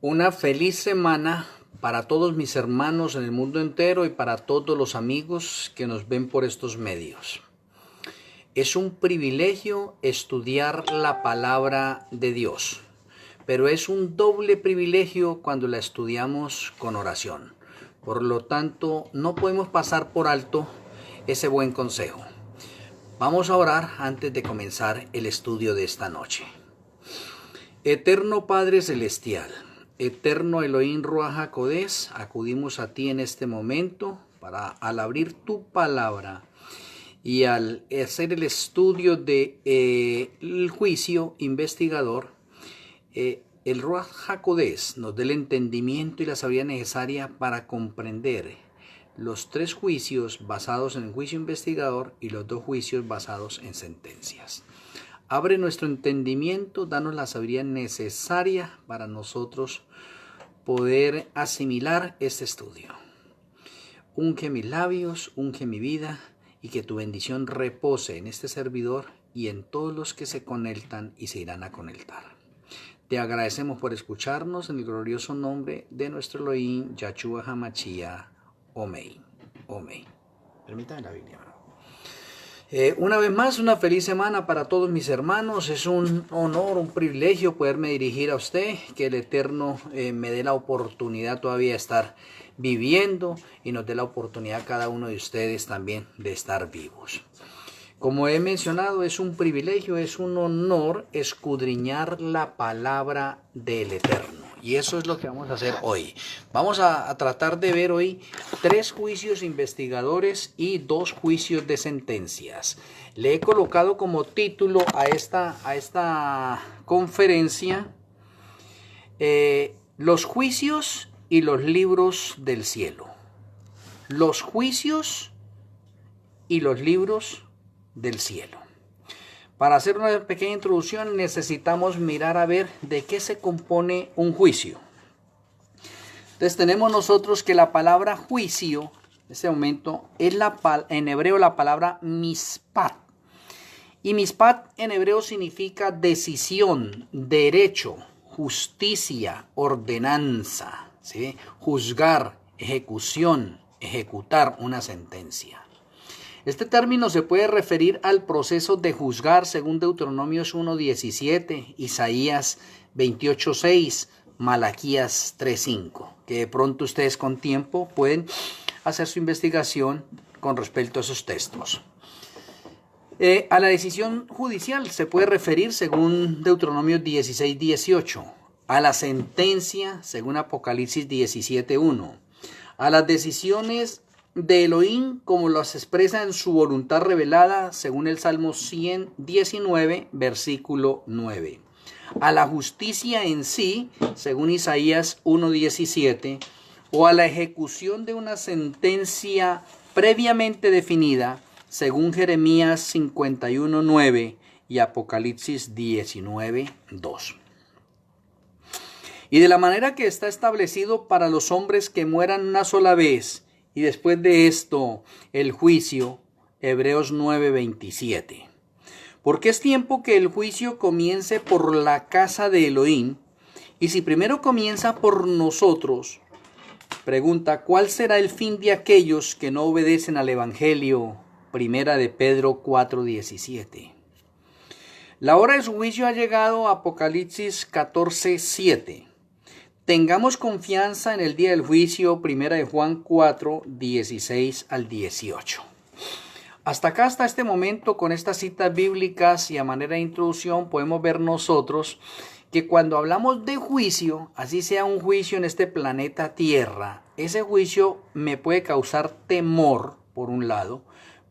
Una feliz semana para todos mis hermanos en el mundo entero y para todos los amigos que nos ven por estos medios. Es un privilegio estudiar la palabra de Dios, pero es un doble privilegio cuando la estudiamos con oración. Por lo tanto, no podemos pasar por alto ese buen consejo. Vamos a orar antes de comenzar el estudio de esta noche. Eterno Padre Celestial, eterno Elohim Ruach HaKodesh, acudimos a ti en este momento al abrir tu palabra y al hacer el estudio del juicio investigador, el Ruach HaKodesh nos dé el entendimiento y la sabiduría necesaria para comprender los 3 juicios basados en el juicio investigador y los 2 juicios basados en sentencias. Abre nuestro entendimiento, danos la sabiduría necesaria para nosotros poder asimilar este estudio. Unge mis labios, unge mi vida y que tu bendición repose en este servidor y en todos los que se conectan y se irán a conectar. Te agradecemos por escucharnos en el glorioso nombre de nuestro Elohim, Yahshua HaMashiach. Amén. Amén. Permítame la Biblia. Una vez más, una feliz semana para todos mis hermanos. Es un honor, un privilegio poderme dirigir a usted, que el Eterno me dé la oportunidad todavía de estar viviendo y nos dé la oportunidad a cada uno de ustedes también de estar vivos. Como he mencionado, es un privilegio, es un honor escudriñar la palabra del Eterno. Y eso es lo que vamos a hacer hoy. Vamos a tratar de ver hoy 3 juicios investigadores y 2 juicios de sentencias. Le he colocado como título a esta conferencia los juicios y los libros del cielo. Los juicios y los libros del cielo. Para hacer una pequeña introducción necesitamos mirar a ver de qué se compone un juicio. Entonces tenemos nosotros que la palabra juicio, en este momento, es en hebreo la palabra mispat. Y mispat en hebreo significa decisión, derecho, justicia, ordenanza, ¿sí? Juzgar, ejecución, ejecutar una sentencia. Este término se puede referir al proceso de juzgar según Deuteronomios 1:17, Isaías 28:6, Malaquías 3:5, que de pronto ustedes con tiempo pueden hacer su investigación con respecto a esos textos. A la decisión judicial se puede referir según Deuteronomios 16:18, a la sentencia según Apocalipsis 17:1, a las decisiones de Elohim como las expresa en su voluntad revelada según el Salmo 119 versículo 9, a la justicia en sí según Isaías 1:17 o a la ejecución de una sentencia previamente definida según Jeremías 51:9 y Apocalipsis 19:2. Y de la manera que está establecido para los hombres que mueran una sola vez y después de esto, el juicio, Hebreos 9:27. Porque es tiempo que el juicio comience por la casa de Elohim. Y si primero comienza por nosotros, pregunta, ¿cuál será el fin de aquellos que no obedecen al Evangelio? Primera de Pedro 4:17. La hora de su juicio ha llegado, Apocalipsis 14:7. Tengamos confianza en el día del juicio, primera de Juan 4:16 al 18. Hasta acá, hasta este momento, con estas citas bíblicas y a manera de introducción, podemos ver nosotros que cuando hablamos de juicio, así sea un juicio en este planeta Tierra, ese juicio me puede causar temor, por un lado,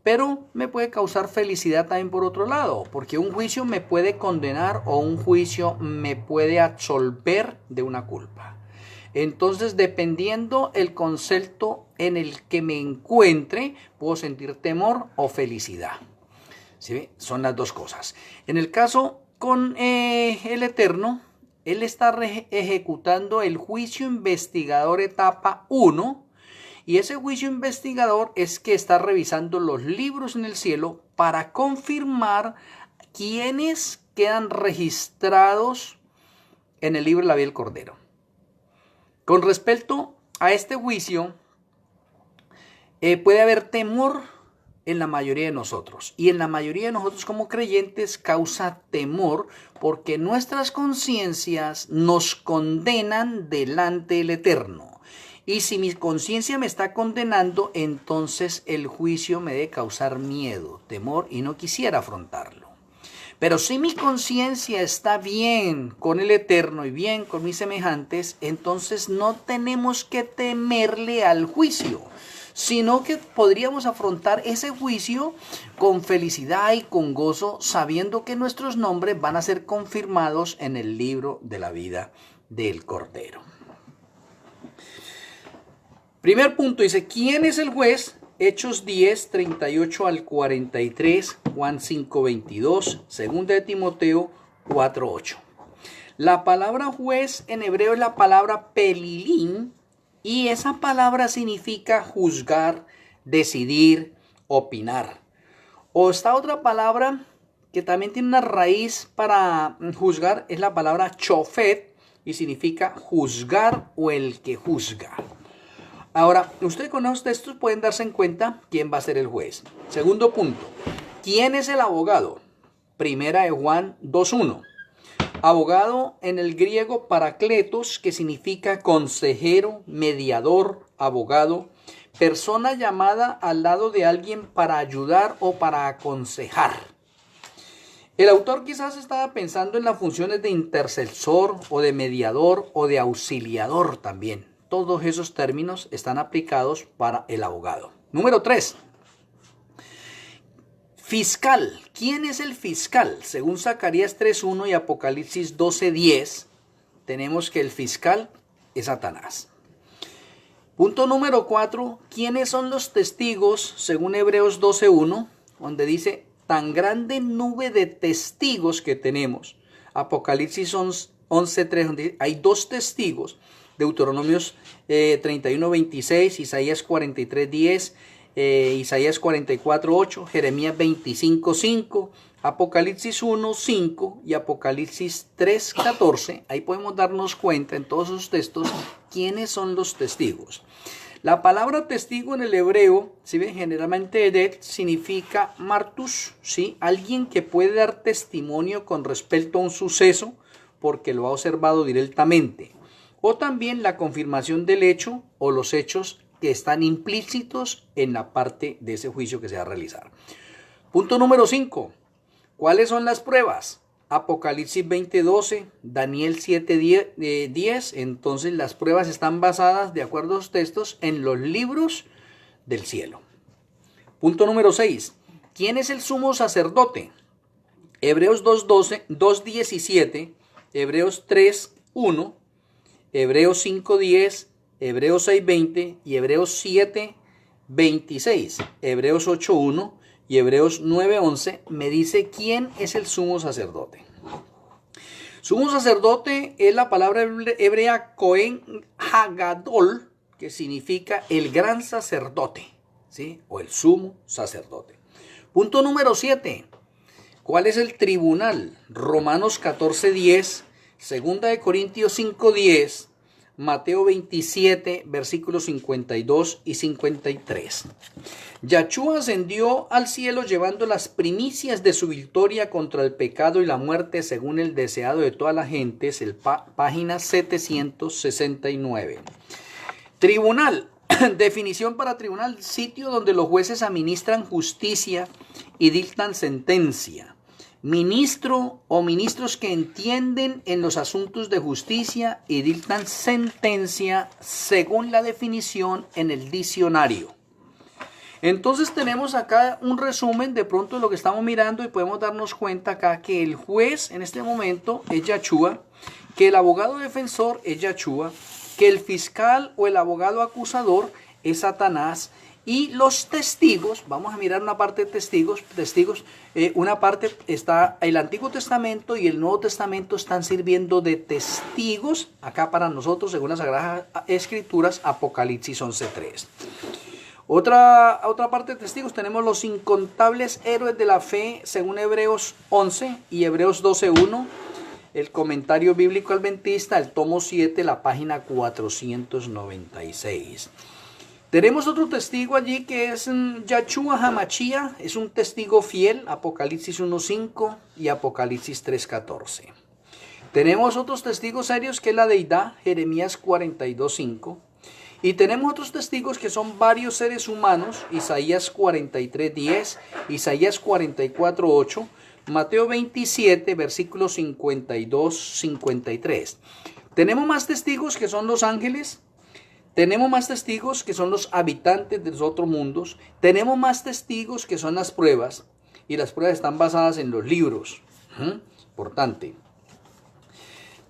pero me puede causar felicidad también por otro lado, porque un juicio me puede condenar o un juicio me puede absolver de una culpa. Entonces, dependiendo el concepto en el que me encuentre, puedo sentir temor o felicidad. ¿Sí? Son las 2 cosas. En el caso con el Eterno, Él está ejecutando el juicio investigador etapa 1. Y ese juicio investigador es que está revisando los libros en el cielo para confirmar quiénes quedan registrados en el libro de la vida del Cordero. Con respecto a este juicio, puede haber temor en la mayoría de nosotros. Y en la mayoría de nosotros como creyentes causa temor porque nuestras conciencias nos condenan delante del Eterno. Y si mi conciencia me está condenando, entonces el juicio me debe causar miedo, temor, y no quisiera afrontarlo. Pero si mi conciencia está bien con el Eterno y bien con mis semejantes, entonces no tenemos que temerle al juicio, sino que podríamos afrontar ese juicio con felicidad y con gozo, sabiendo que nuestros nombres van a ser confirmados en el libro de la vida del Cordero. Primer punto dice, ¿quién es el juez? Hechos 10, 38 al 43, Juan 5, 22, 2 de Timoteo 4, 8. La palabra juez en hebreo es la palabra pelilín, y esa palabra significa juzgar, decidir, opinar. O esta otra palabra que también tiene una raíz para juzgar es la palabra chofet y significa juzgar o el que juzga. Ahora, usted con los textos pueden darse en cuenta quién va a ser el juez. Segundo punto, ¿quién es el abogado? Primera de Juan 2.1. Abogado en el griego parakletos, que significa consejero, mediador, abogado, persona llamada al lado de alguien para ayudar o para aconsejar. El autor quizás estaba pensando en las funciones de intercesor o de mediador o de auxiliador también. Todos esos términos están aplicados para el abogado. Número 3. Fiscal. ¿Quién es el fiscal? Según Zacarías 3.1 y Apocalipsis 12.10, tenemos que el fiscal es Satanás. Punto número 4. ¿Quiénes son los testigos? Según Hebreos 12.1, donde dice, tan grande nube de testigos que tenemos. Apocalipsis 11.3, donde hay 2 testigos. Deuteronomios 31.26, Isaías 43.10, Isaías 44.8, Jeremías 25.5, Apocalipsis 1.5 y Apocalipsis 3.14. Ahí podemos darnos cuenta en todos esos textos quiénes son los testigos. La palabra testigo en el hebreo, ¿sí ven? Generalmente edet significa martus, ¿sí? Alguien que puede dar testimonio con respecto a un suceso porque lo ha observado directamente. O también la confirmación del hecho o los hechos que están implícitos en la parte de ese juicio que se va a realizar. Punto número 5. ¿Cuáles son las pruebas? Apocalipsis 20:12, Daniel 7:10. Entonces las pruebas están basadas, de acuerdo a los textos, en los libros del cielo. Punto número 6. ¿Quién es el sumo sacerdote? Hebreos 2:12, 2:17, Hebreos 3:1, Hebreos 5:10, Hebreos 6:20 y Hebreos 7:26. Hebreos 8:1 y Hebreos 9:11 me dice quién es el sumo sacerdote. Sumo sacerdote es la palabra hebrea Cohen Hagadol, que significa el gran sacerdote, ¿sí? O el sumo sacerdote. Punto número 7. ¿Cuál es el tribunal? Romanos 14:10. Segunda de Corintios 5:10, Mateo 27, versículos 52 y 53. Yahshua ascendió al cielo llevando las primicias de su victoria contra el pecado y la muerte según el deseado de todas las gentes, página 769. Tribunal. Definición para tribunal: sitio donde los jueces administran justicia y dictan sentencia. Ministro o ministros que entienden en los asuntos de justicia y dictan sentencia según la definición en el diccionario. Entonces tenemos acá un resumen de pronto de lo que estamos mirando y podemos darnos cuenta acá que el juez en este momento es Yahshua, que el abogado defensor es Yahshua, que el fiscal o el abogado acusador es Satanás. Y los testigos, vamos a mirar una parte de testigos, una parte está el Antiguo Testamento y el Nuevo Testamento están sirviendo de testigos acá para nosotros según las Sagradas Escrituras, Apocalipsis 11:3. Otra parte de testigos tenemos los incontables héroes de la fe según Hebreos 11 y Hebreos 12:1, el comentario bíblico adventista, el tomo 7, la página 496. Tenemos otro testigo allí que es Yahshua HaMashiach, es un testigo fiel, Apocalipsis 1.5 y Apocalipsis 3.14. Tenemos otros testigos serios que es la deidad, Jeremías 42.5. Y tenemos otros testigos que son varios seres humanos, Isaías 43.10, Isaías 44.8, Mateo 27, versículos 52-53. Tenemos más testigos que son los ángeles. Tenemos más testigos que son los habitantes de los otros mundos. Tenemos más testigos que son las pruebas. Y las pruebas están basadas en los libros. Importante.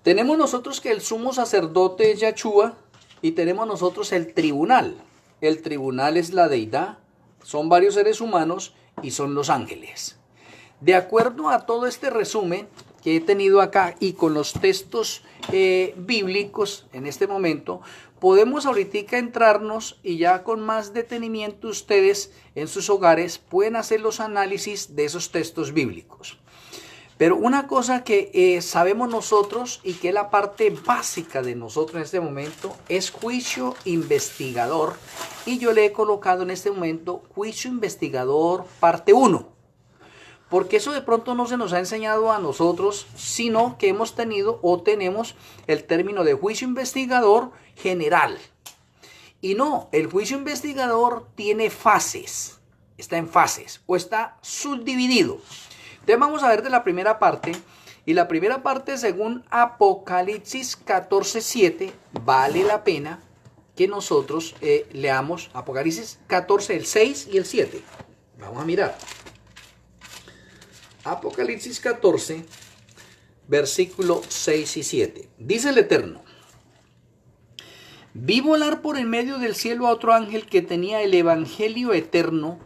Tenemos nosotros que el sumo sacerdote es Yahshua. Y tenemos nosotros el tribunal. El tribunal es la deidad. Son varios seres humanos y son los ángeles. De acuerdo a todo este resumen que he tenido acá y con los textos bíblicos en este momento, podemos ahorita entrarnos y ya con más detenimiento ustedes en sus hogares pueden hacer los análisis de esos textos bíblicos. Pero una cosa que sabemos nosotros y que es la parte básica de nosotros en este momento es juicio investigador, y yo le he colocado en este momento juicio investigador parte 1. Porque eso de pronto no se nos ha enseñado a nosotros, sino que hemos tenido o tenemos el término de juicio investigador general. Y no, el juicio investigador tiene fases, está en fases o está subdividido. Entonces vamos a ver de la primera parte. Y la primera parte, según Apocalipsis 14:7, vale la pena que nosotros leamos Apocalipsis 14, el 6 y el 7. Vamos a mirar. Apocalipsis 14, versículo 6 y 7. Dice el Eterno: vi volar por en medio del cielo a otro ángel que tenía el evangelio eterno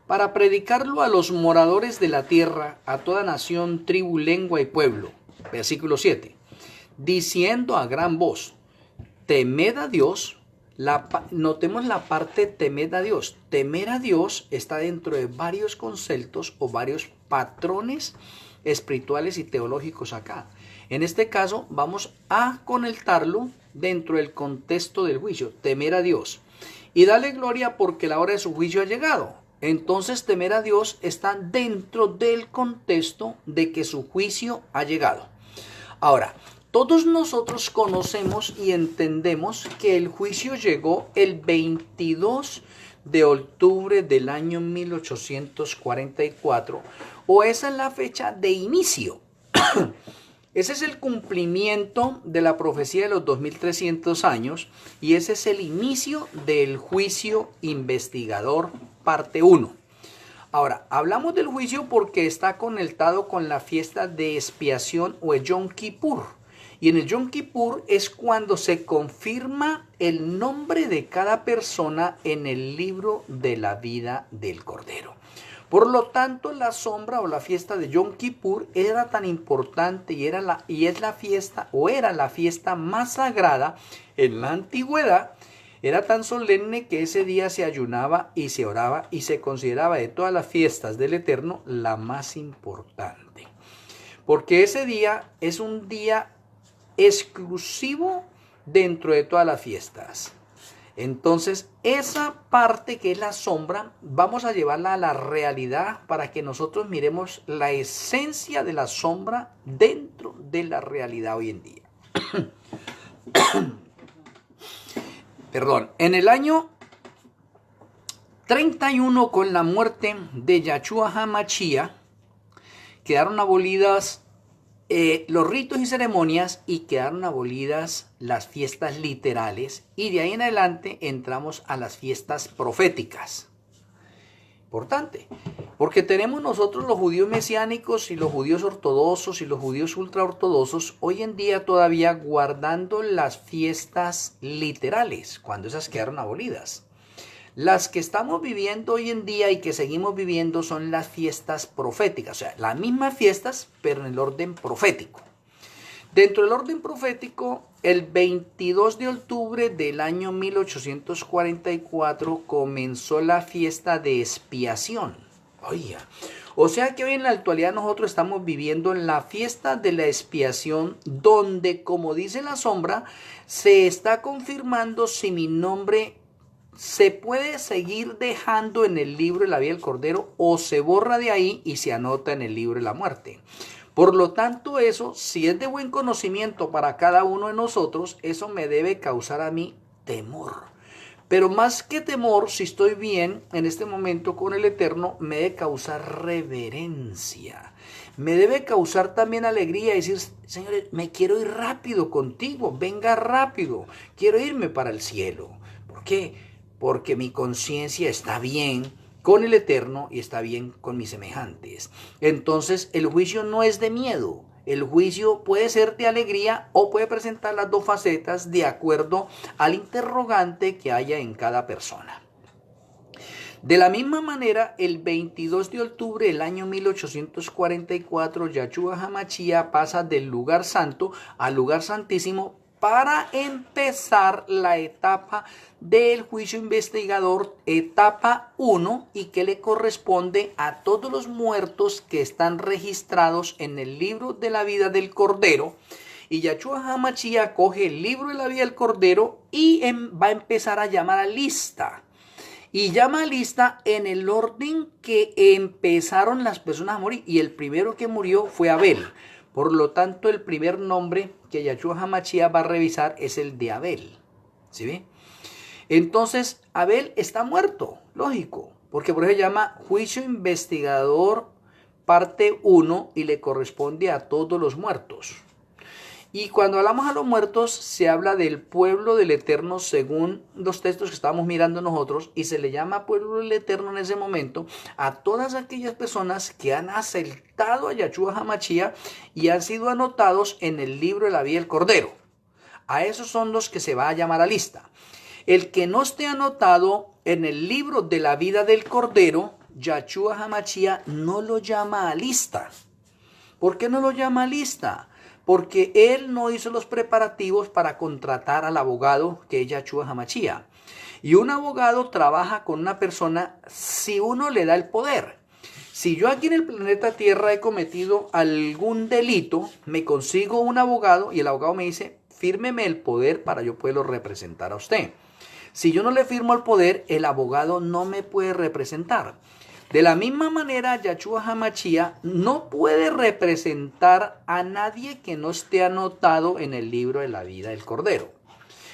para predicarlo a los moradores de la tierra, a toda nación, tribu, lengua y pueblo. Versículo 7. Diciendo a gran voz: temed a Dios. Notemos la parte temed a Dios. Temer a Dios está dentro de varios conceptos o varios patrones espirituales y teológicos acá. En este caso vamos a conectarlo dentro del contexto del juicio. Temer a Dios. Y dale gloria porque la hora de su juicio ha llegado. Entonces temer a Dios está dentro del contexto de que su juicio ha llegado. Ahora, todos nosotros conocemos y entendemos que el juicio llegó el 22 de octubre del año 1844, o esa es la fecha de inicio. Ese es el cumplimiento de la profecía de los 2300 años y ese es el inicio del juicio investigador parte 1. Ahora, hablamos del juicio porque está conectado con la fiesta de expiación o el Yom Kippur. Y en el Yom Kippur es cuando se confirma el nombre de cada persona en el libro de la vida del Cordero. Por lo tanto, la sombra o la fiesta de Yom Kippur era tan importante y era la fiesta más sagrada en la antigüedad. Era tan solemne que ese día se ayunaba y se oraba y se consideraba de todas las fiestas del Eterno la más importante. Porque ese día es un día exclusivo dentro de todas las fiestas. Entonces, esa parte que es la sombra, vamos a llevarla a la realidad para que nosotros miremos la esencia de la sombra dentro de la realidad hoy en día. Perdón, en el año 31, con la muerte de Yahshua HaMashiach, quedaron abolidas los ritos y ceremonias y quedaron abolidas las fiestas literales, y de ahí en adelante entramos a las fiestas proféticas. Importante, porque tenemos nosotros los judíos mesiánicos y los judíos ortodoxos y los judíos ultraortodoxos hoy en día todavía guardando las fiestas literales cuando esas quedaron abolidas. Las que estamos viviendo hoy en día y que seguimos viviendo son las fiestas proféticas, o sea, las mismas fiestas, pero en el orden profético. Dentro del orden profético, el 22 de octubre del año 1844 comenzó la fiesta de expiación. Oiga, o sea que hoy en la actualidad nosotros estamos viviendo en la fiesta de la expiación, donde, como dice la sombra, se está confirmando si mi nombre se puede seguir dejando en el libro de la vida del Cordero o se borra de ahí y se anota en el libro de la muerte. Por lo tanto, eso, si es de buen conocimiento para cada uno de nosotros, eso me debe causar a mí temor. Pero más que temor, si estoy bien en este momento con el Eterno, me debe causar reverencia. Me debe causar también alegría y decir, Señor, me quiero ir rápido contigo, venga rápido, quiero irme para el cielo. ¿Por qué? Porque mi conciencia está bien con el Eterno y está bien con mis semejantes. Entonces el juicio no es de miedo. El juicio puede ser de alegría o puede presentar las dos facetas de acuerdo al interrogante que haya en cada persona. De la misma manera, el 22 de octubre del año 1844, Yahshua HaMashiach pasa del lugar santo al lugar santísimo para empezar la etapa del juicio investigador, etapa 1, y que le corresponde a todos los muertos que están registrados en el libro de la vida del Cordero. Y Yahshua HaMashiach coge el libro de la vida del Cordero y va a empezar a llamar a lista. Y llama a lista en el orden que empezaron las personas a morir. Y el primero que murió fue Abel. Por lo tanto, el primer nombre que Yahshua HaMashiach va a revisar es el de Abel. ¿Sí ve? Entonces, Abel está muerto, lógico, porque por eso se llama juicio investigador parte 1 y le corresponde a todos los muertos. Y cuando hablamos a los muertos, se habla del pueblo del Eterno según los textos que estábamos mirando nosotros, y se le llama pueblo del Eterno en ese momento a todas aquellas personas que han aceptado a Yahshua HaMashiach y han sido anotados en el libro de la vida del Cordero. A esos son los que se va a llamar a lista. El que no esté anotado en el libro de la vida del Cordero, Yahshua HaMashiach no lo llama a lista. ¿Por qué no lo llama a lista? Porque él no hizo los preparativos para contratar al abogado que es Yahshua HaMashiach. Y un abogado trabaja con una persona si uno le da el poder. Si yo aquí en el planeta Tierra he cometido algún delito, me consigo un abogado y el abogado me dice, fírmeme el poder para yo poderlo representar a usted. Si yo no le firmo el poder, el abogado no me puede representar. De la misma manera, Yahshua HaMashiach no puede representar a nadie que no esté anotado en el libro de la vida del Cordero.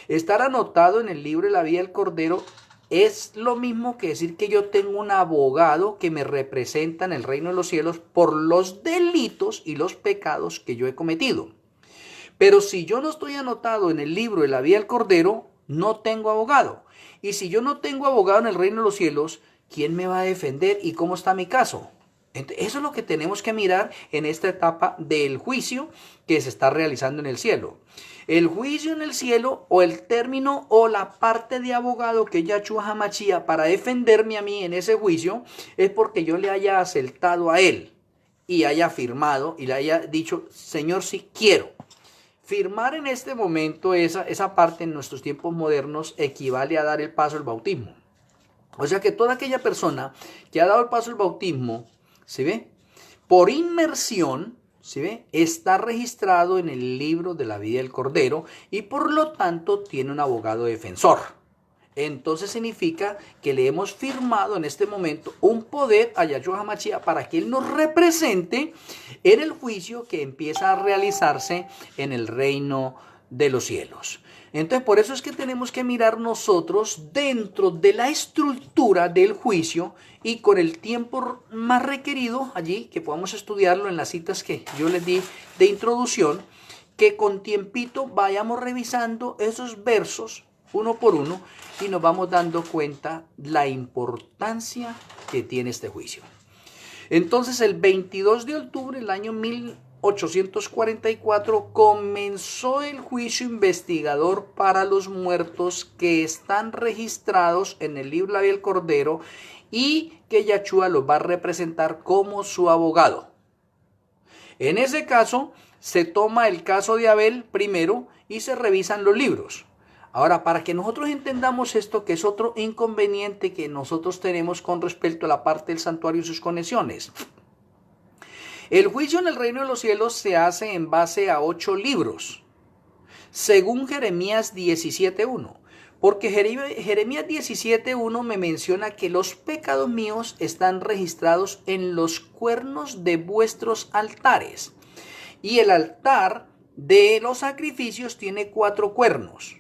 Estar anotado en el libro de la vida del Cordero es lo mismo que decir que yo tengo un abogado que me representa en el reino de los cielos por los delitos y los pecados que yo he cometido. Pero si yo no estoy anotado en el libro de la vida del Cordero, no tengo abogado. Y si yo no tengo abogado en el reino de los cielos, ¿quién me va a defender y cómo está mi caso? Entonces, eso es lo que tenemos que mirar en esta etapa del juicio que se está realizando en el cielo. El juicio en el cielo, o el término o la parte de abogado que Yahshua HaMashiach para defenderme a mí en ese juicio, es porque yo le haya aceptado a él y haya firmado y le haya dicho, Señor, sí quiero. Firmar en este momento esa parte en nuestros tiempos modernos equivale a dar el paso al bautismo. O sea que toda aquella persona que ha dado el paso al bautismo, ¿se ve? Por inmersión, ¿se ve? Está registrado en el libro de la vida del Cordero y por lo tanto tiene un abogado defensor. Entonces significa que le hemos firmado en este momento un poder a Yahshua HaMashiach para que él nos represente en el juicio que empieza a realizarse en el reino de los cielos. Entonces, por eso es que tenemos que mirar nosotros dentro de la estructura del juicio y con el tiempo más requerido allí, que podamos estudiarlo en las citas que yo les di de introducción, que con tiempito vayamos revisando esos versos uno por uno y nos vamos dando cuenta la importancia que tiene este juicio. Entonces, el 22 de octubre del año 1844 comenzó el juicio investigador para los muertos que están registrados en el libro de la vida del Cordero y que Yahshua los va a representar como su abogado. En ese caso, se toma el caso de Abel primero y se revisan los libros. Ahora, para que nosotros entendamos esto, que es otro inconveniente que nosotros tenemos con respecto a la parte del santuario y sus conexiones. El juicio en el reino de los cielos se hace en base a 8 libros, según Jeremías 17.1. Porque Jeremías 17.1 me menciona que los pecados míos están registrados en los cuernos de vuestros altares. Y el altar de los sacrificios tiene 4 cuernos.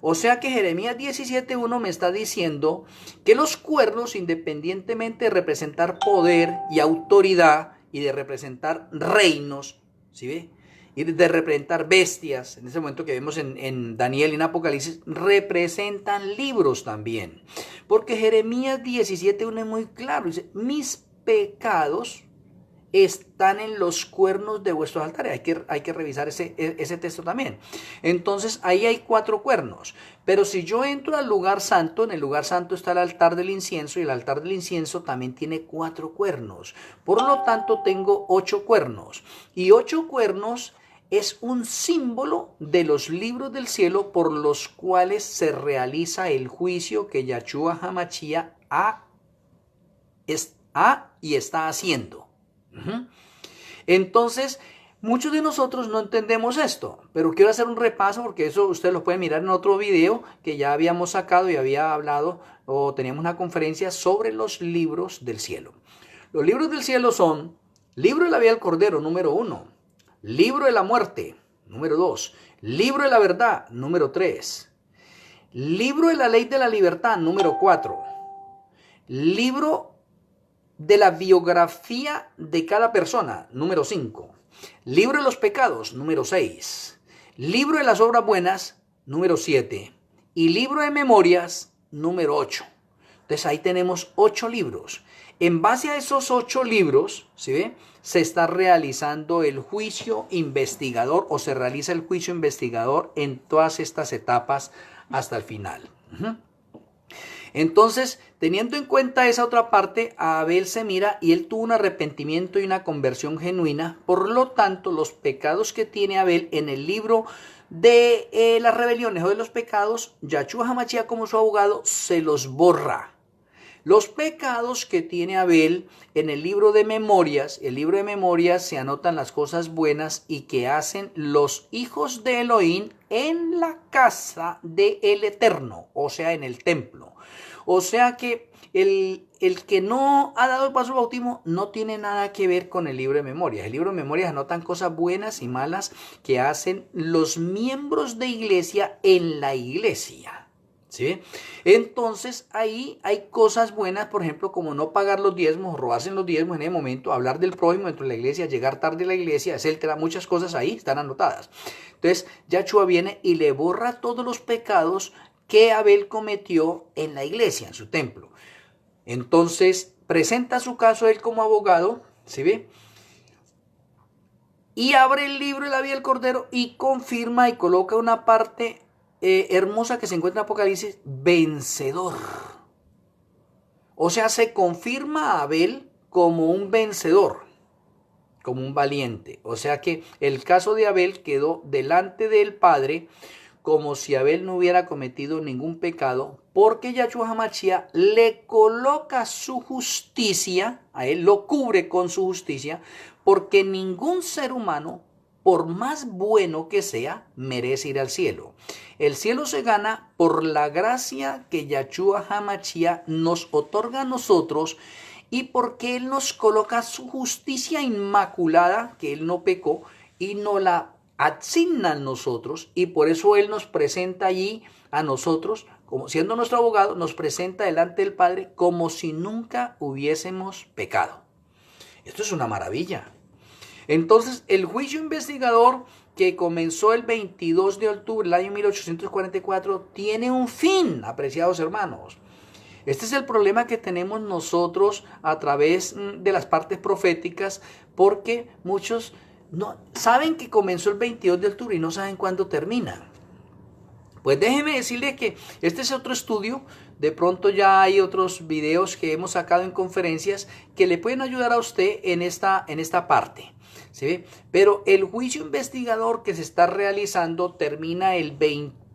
O sea que Jeremías 17.1 me está diciendo que los cuernos, independientemente de representar poder y autoridad y de representar reinos, ¿sí ve? Y de representar bestias, en ese momento que vemos en Daniel y en Apocalipsis, representan libros también. Porque Jeremías 17.1 es muy claro, dice, mis pecados están en los cuernos de vuestros altares. Hay que revisar ese texto también. Entonces ahí hay 4 cuernos. Pero si yo entro al lugar santo, en el lugar santo está el altar del incienso, y el altar del incienso también tiene 4 cuernos. Por lo tanto tengo 8 cuernos. Y 8 cuernos es un símbolo de los libros del cielo por los cuales se realiza el juicio que Yahshua HaMashiach está haciendo. Entonces, muchos de nosotros no entendemos esto, pero quiero hacer un repaso porque eso ustedes lo pueden mirar en otro video que ya habíamos sacado y había hablado o teníamos una conferencia sobre los libros del cielo. Los libros del cielo son libro de la vida del Cordero, número 1, libro de la muerte, número 2, libro de la verdad, número 3, libro de la ley de la libertad, número 4, libro de la biografía de cada persona, número 5. Libro de los pecados, número 6. Libro de las obras buenas, número 7. Y libro de memorias, número 8. Entonces ahí tenemos 8 libros. En base a esos 8 libros, ¿sí ve? Se está realizando el juicio investigador o se realiza el juicio investigador en todas estas etapas hasta el final. Entonces, teniendo en cuenta esa otra parte, a Abel se mira y él tuvo un arrepentimiento y una conversión genuina. Por lo tanto, los pecados que tiene Abel en el libro de las rebeliones o de los pecados, Yahshua HaMashiach como su abogado se los borra. Los pecados que tiene Abel en el libro de memorias se anotan las cosas buenas y que hacen los hijos de Elohim en la casa del Eterno, o sea, en el templo. O sea que el que no ha dado el paso al bautismo no tiene nada que ver con el libro de memorias. El libro de memorias anotan cosas buenas y malas que hacen los miembros de iglesia en la iglesia. ¿Sí? Entonces ahí hay cosas buenas, por ejemplo, como no pagar los diezmos, robarse los diezmos en el momento, hablar del prójimo dentro de la iglesia, llegar tarde a la iglesia, etcétera. Muchas cosas ahí están anotadas. Entonces Yahshua viene y le borra todos los pecados que Abel cometió en la iglesia, en su templo. Entonces presenta su caso él como abogado, ¿sí ve? Y abre el libro de la vida del Cordero y confirma y coloca una parte hermosa que se encuentra en Apocalipsis, vencedor. O sea, se confirma a Abel como un vencedor, como un valiente. O sea que el caso de Abel quedó delante del Padre como si Abel no hubiera cometido ningún pecado, porque Yahshua HaMashiach le coloca su justicia, a él lo cubre con su justicia, porque ningún ser humano, por más bueno que sea, merece ir al cielo. El cielo se gana por la gracia que Yahshua HaMashiach nos otorga a nosotros y porque Él nos coloca su justicia inmaculada, que Él no pecó, y nos la asigna a nosotros, y por eso Él nos presenta allí a nosotros, como siendo nuestro abogado, nos presenta delante del Padre como si nunca hubiésemos pecado. Esto es una maravilla. Entonces, el juicio investigador que comenzó el 22 de octubre del año 1844 tiene un fin, apreciados hermanos. Este es el problema que tenemos nosotros a través de las partes proféticas, porque muchos no saben que comenzó el 22 de octubre y no saben cuándo termina. Pues déjeme decirle que este es otro estudio. De pronto ya hay otros videos que hemos sacado en conferencias que le pueden ayudar a usted en esta parte. ¿Sí? Pero el juicio investigador que se está realizando termina el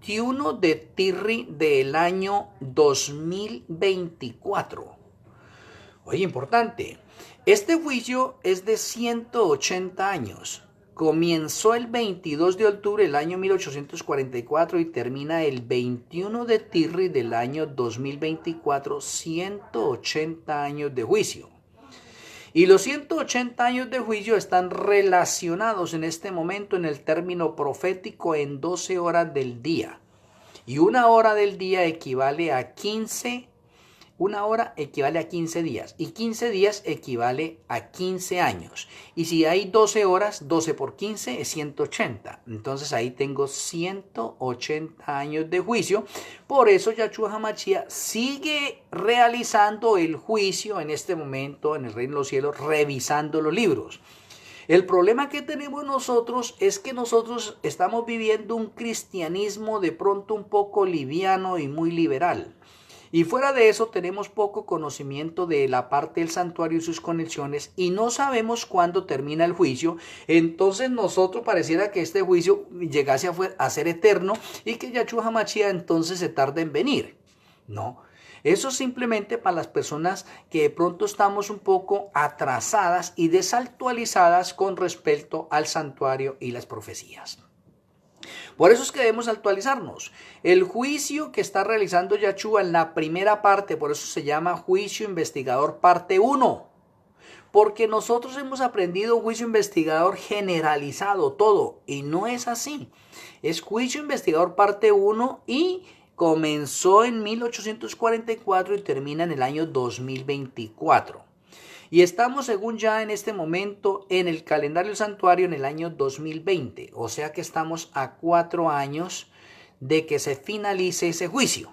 21 de Tirri del año 2024. Oye, importante. Este juicio es de 180 años. Comenzó el 22 de octubre del año 1844 y termina el 21 de Tirri del año 2024, 180 años de juicio. Y los 180 años de juicio están relacionados en este momento en el término profético en 12 horas del día. Y una hora del día equivale a 15. Una hora equivale a 15 días y 15 días equivale a 15 años. Y si hay 12 horas, 12 por 15 es 180. Entonces ahí tengo 180 años de juicio. Por eso Yahshua HaMashiach sigue realizando el juicio en este momento en el reino de los cielos, revisando los libros. El problema que tenemos nosotros es que nosotros estamos viviendo un cristianismo de pronto un poco liviano y muy liberal. Y fuera de eso tenemos poco conocimiento de la parte del santuario y sus conexiones y no sabemos cuándo termina el juicio. Entonces nosotros pareciera que este juicio llegase a ser eterno y que Yahshua HaMashiach entonces se tarda en venir. No, eso es simplemente para las personas que de pronto estamos un poco atrasadas y desactualizadas con respecto al santuario y las profecías. Por eso es que debemos actualizarnos. El juicio que está realizando Yahshua en la primera parte, por eso se llama juicio investigador parte 1. Porque nosotros hemos aprendido un juicio investigador generalizado, todo, y no es así. Es juicio investigador parte 1 y comenzó en 1844 y termina en el año 2024. Y estamos según ya en este momento en el calendario del santuario en el año 2020. O sea que estamos a 4 años de que se finalice ese juicio.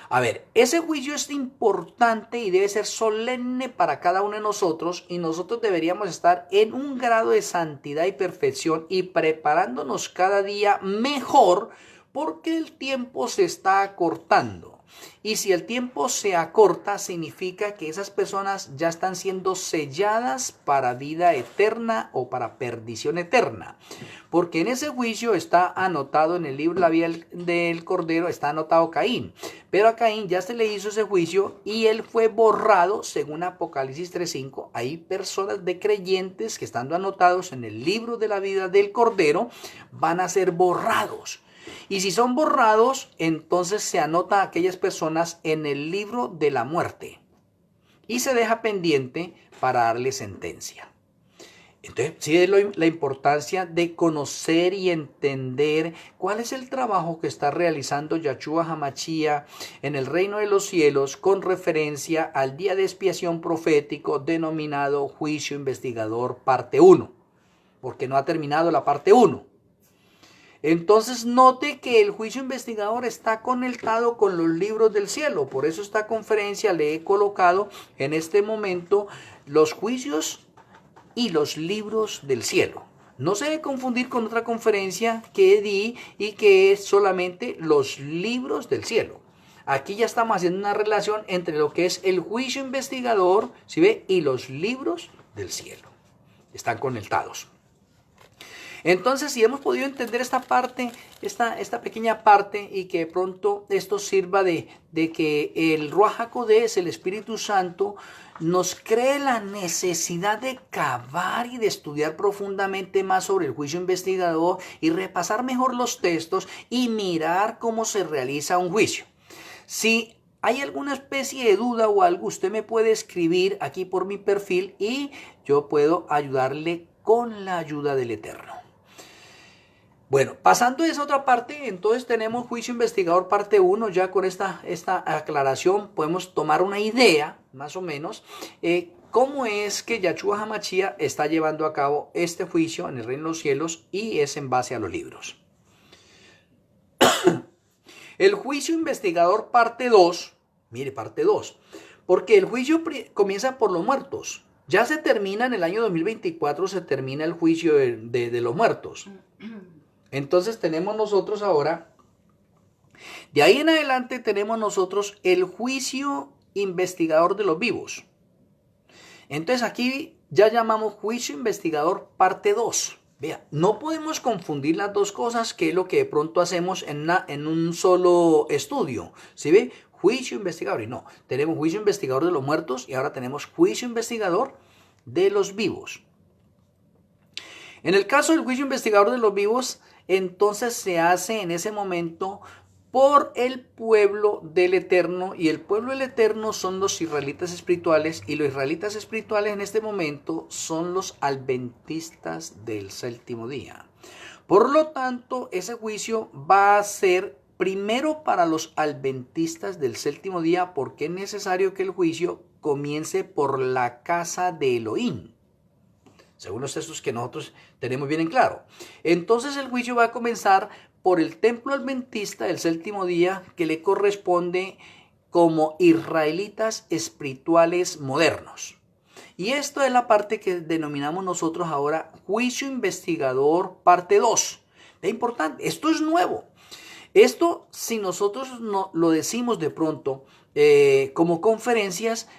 A ver, ese juicio es importante y debe ser solemne para cada uno de nosotros. Y nosotros deberíamos estar en un grado de santidad y perfección y preparándonos cada día mejor porque el tiempo se está acortando. Y si el tiempo se acorta, significa que esas personas ya están siendo selladas para vida eterna o para perdición eterna. Porque en ese juicio está anotado en el libro de la vida del Cordero, está anotado Caín. Pero a Caín ya se le hizo ese juicio y él fue borrado, según Apocalipsis 3:5. Hay personas de creyentes que estando anotados en el libro de la vida del Cordero van a ser borrados. Y si son borrados, entonces se anota a aquellas personas en el libro de la muerte y se deja pendiente para darle sentencia. Entonces, sí es la importancia de conocer y entender cuál es el trabajo que está realizando Yahshua HaMashiach en el reino de los cielos con referencia al día de expiación profético denominado juicio investigador parte 1, porque no ha terminado la parte 1. Entonces note que el juicio investigador está conectado con los libros del cielo. Por eso esta conferencia le he colocado en este momento los juicios y los libros del cielo. No se debe confundir con otra conferencia que di y que es solamente los libros del cielo. Aquí ya estamos haciendo una relación entre lo que es el juicio investigador, ¿sí ve? Y los libros del cielo. Están conectados. Entonces, si hemos podido entender esta parte, esta pequeña parte, y que de pronto esto sirva de que el Ruach HaKodesh, el Espíritu Santo, nos cree la necesidad de cavar y de estudiar profundamente más sobre el juicio investigador y repasar mejor los textos y mirar cómo se realiza un juicio. Si hay alguna especie de duda o algo, usted me puede escribir aquí por mi perfil y yo puedo ayudarle con la ayuda del Eterno. Bueno, pasando a esa otra parte, entonces tenemos juicio investigador parte 1, ya con esta aclaración podemos tomar una idea, más o menos, cómo es que Yahshua HaMashiach está llevando a cabo este juicio en el reino de los cielos y es en base a los libros. El juicio investigador parte 2, mire, parte 2, porque el juicio comienza por los muertos. Ya se termina en el año 2024, se termina el juicio de los muertos. Entonces tenemos nosotros ahora, de ahí en adelante tenemos nosotros el juicio investigador de los vivos. Entonces aquí ya llamamos juicio investigador parte 2. Vea, no podemos confundir las dos cosas, que es lo que de pronto hacemos en un solo estudio. ¿Sí ve? Juicio investigador. Y no, tenemos juicio investigador de los muertos y ahora tenemos juicio investigador de los vivos. En el caso del juicio investigador de los vivos, entonces se hace en ese momento por el pueblo del Eterno, y el pueblo del Eterno son los israelitas espirituales, y los israelitas espirituales en este momento son los adventistas del séptimo día. Por lo tanto, ese juicio va a ser primero para los adventistas del séptimo día, porque es necesario que el juicio comience por la casa de Elohim, según los textos que nosotros tenemos bien en claro. Entonces el juicio va a comenzar por el templo adventista del séptimo día, que le corresponde como israelitas espirituales modernos. Y esto es la parte que denominamos nosotros ahora juicio investigador parte 2. Es importante, esto es nuevo. Esto, si nosotros no lo decimos de pronto como conferencias,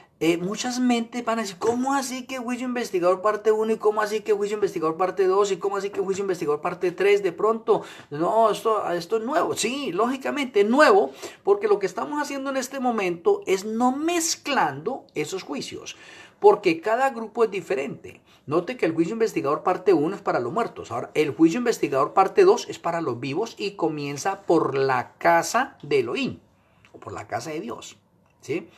muchas mentes van a decir, ¿cómo así que juicio investigador parte 1? ¿Y cómo así que juicio investigador parte 2? ¿Y cómo así que juicio investigador parte 3? De pronto, no, esto es nuevo. Sí, lógicamente es nuevo, porque lo que estamos haciendo en este momento es no mezclando esos juicios, porque cada grupo es diferente. Note que el juicio investigador parte 1 es para los muertos. Ahora, el juicio investigador parte 2 es para los vivos y comienza por la casa de Elohim, o por la casa de Dios. ¿Sí?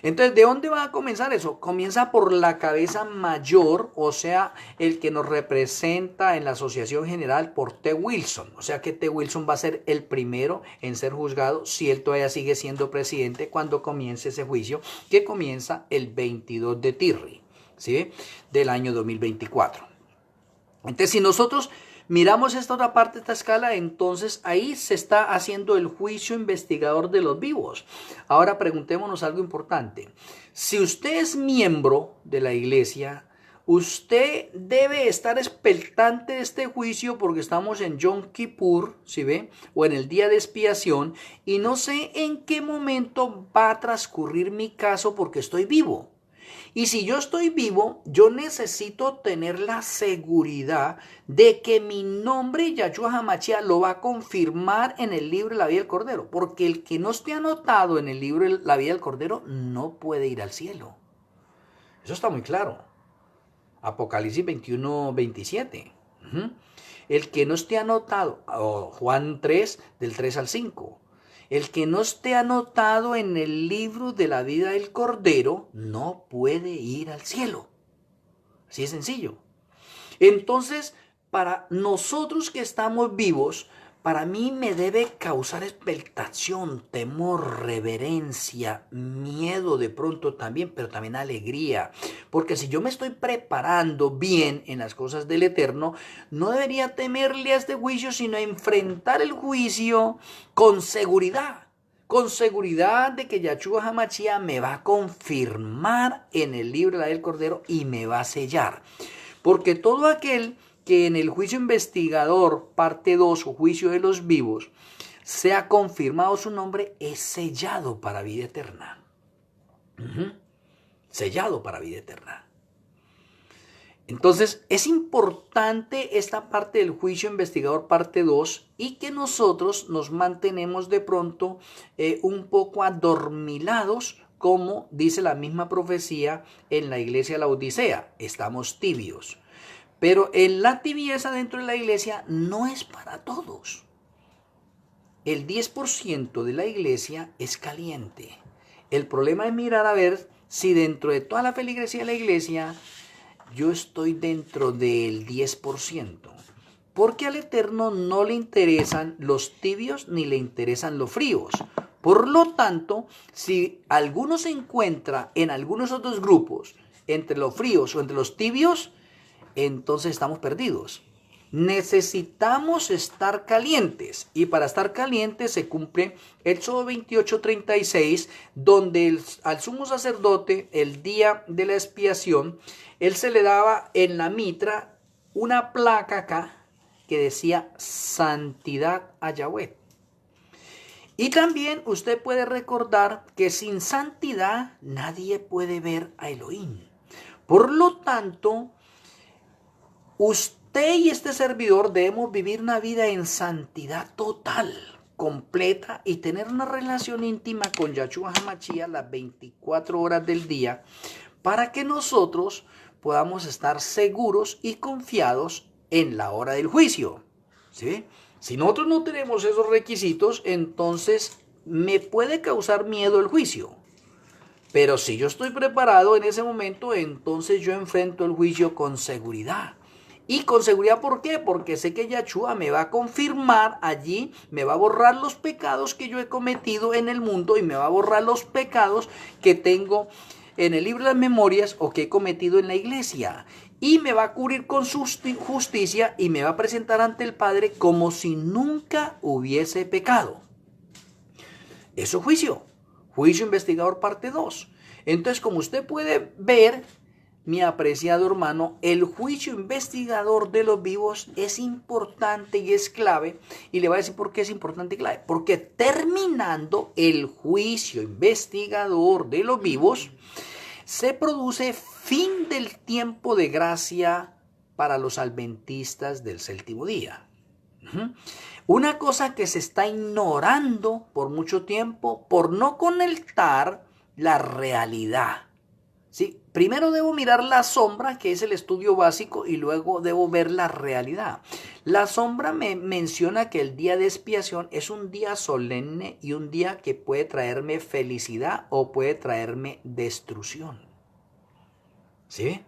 Entonces, ¿de dónde va a comenzar eso? Comienza por la cabeza mayor, o sea, el que nos representa en la Asociación General por T. Wilson. O sea que T. Wilson va a ser el primero en ser juzgado, si él todavía sigue siendo presidente, cuando comience ese juicio, que comienza el 22 de Tirri, ¿sí? Del año 2024. Entonces, si nosotros miramos esta otra parte de esta escala, entonces ahí se está haciendo el juicio investigador de los vivos. Ahora preguntémonos algo importante. Si usted es miembro de la iglesia, usted debe estar expectante de este juicio, porque estamos en Yom Kippur, ¿sí ve? O en el día de expiación, y no sé en qué momento va a transcurrir mi caso, porque estoy vivo. Y si yo estoy vivo, yo necesito tener la seguridad de que mi nombre, Yahshua HaMashiach, lo va a confirmar en el libro de la vida del Cordero. Porque el que no esté anotado en el libro de la vida del Cordero no puede ir al cielo. Eso está muy claro. Apocalipsis 21, 27. El que no esté anotado, Juan 3, del 3 al 5. El que no esté anotado en el libro de la vida del Cordero no puede ir al cielo. Así de sencillo. Entonces, para nosotros que estamos vivos, para mí me debe causar expectación, temor, reverencia, miedo de pronto también, pero también alegría. Porque si yo me estoy preparando bien en las cosas del Eterno, no debería temerle a este juicio, sino enfrentar el juicio con seguridad. Con seguridad de que Yahshua HaMashiach me va a confirmar en el libro de la del Cordero y me va a sellar. Porque todo aquel que en el juicio investigador, parte 2, o juicio de los vivos, sea confirmado su nombre, es sellado para vida eterna. Sellado para vida eterna. Entonces, es importante esta parte del juicio investigador, parte 2, y que nosotros nos mantenemos de pronto un poco adormilados, como dice la misma profecía en la iglesia de la Odisea. Estamos tibios. Pero en la tibieza dentro de la iglesia no es para todos. El 10% de la iglesia es caliente. El problema es mirar a ver si dentro de toda la feligresía de la iglesia yo estoy dentro del 10%. Porque al Eterno no le interesan los tibios ni le interesan los fríos. Por lo tanto, si alguno se encuentra en algunos otros grupos, entre los fríos o entre los tibios, entonces estamos perdidos. Necesitamos estar calientes, y para estar calientes se cumple Éxodo 28:36, donde al sumo sacerdote, el día de la expiación, él se le daba en la mitra una placa acá que decía santidad a Yahweh. Y también usted puede recordar que sin santidad nadie puede ver a Elohim. Por lo tanto, usted y este servidor debemos vivir una vida en santidad total, completa, y tener una relación íntima con Yahshua HaMashiach las 24 horas del día, para que nosotros podamos estar seguros y confiados en la hora del juicio. ¿Sí? Si nosotros no tenemos esos requisitos, entonces me puede causar miedo el juicio. Pero si yo estoy preparado en ese momento, entonces yo enfrento el juicio con seguridad. Y con seguridad, ¿por qué? Porque sé que Yahshua me va a confirmar allí, me va a borrar los pecados que yo he cometido en el mundo y me va a borrar los pecados que tengo en el libro de las memorias o que he cometido en la iglesia. Y me va a cubrir con su justicia y me va a presentar ante el Padre como si nunca hubiese pecado. Eso es juicio. Juicio investigador parte 2. Entonces, como usted puede ver, mi apreciado hermano, el juicio investigador de los vivos es importante y es clave. Y le voy a decir por qué es importante y clave. Porque terminando el juicio investigador de los vivos, se produce fin del tiempo de gracia para los adventistas del séptimo día. Una cosa que se está ignorando por mucho tiempo por no conectar la realidad. ¿Sí? Primero debo mirar la sombra, que es el estudio básico, y luego debo ver la realidad. La sombra me menciona que el día de expiación es un día solemne y un día que puede traerme felicidad o puede traerme destrucción. ¿Sí?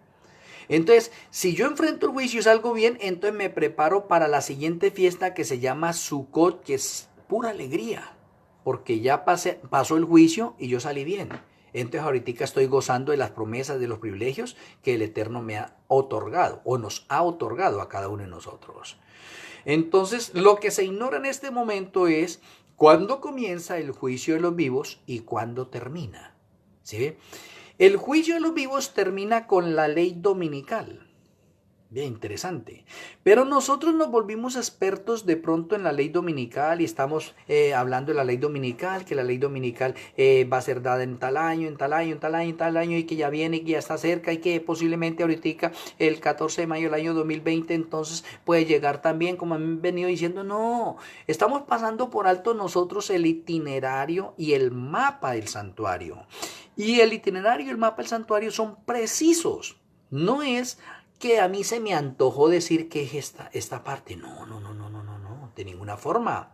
Entonces, si yo enfrento el juicio y salgo bien, entonces me preparo para la siguiente fiesta que se llama Sukkot, que es pura alegría, porque ya pasó el juicio y yo salí bien. Entonces ahorita estoy gozando de las promesas, de los privilegios que el Eterno me ha otorgado o nos ha otorgado a cada uno de nosotros. Entonces, lo que se ignora en este momento es cuándo comienza el juicio de los vivos y cuándo termina. ¿Sí? El juicio de los vivos termina con la ley dominical. Bien interesante. Pero nosotros nos volvimos expertos de pronto en la ley dominical y estamos hablando de la ley dominical, que la ley dominical va a ser dada en tal año, en tal año, en tal año, en tal año, y que ya viene, que ya está cerca y que posiblemente ahorita el 14 de mayo del año 2020 entonces puede llegar también, como han venido diciendo. No, estamos pasando por alto nosotros el itinerario y el mapa del santuario. Y el itinerario y el mapa del santuario son precisos. No es que a mí se me antojó decir que es esta parte. No, de ninguna forma.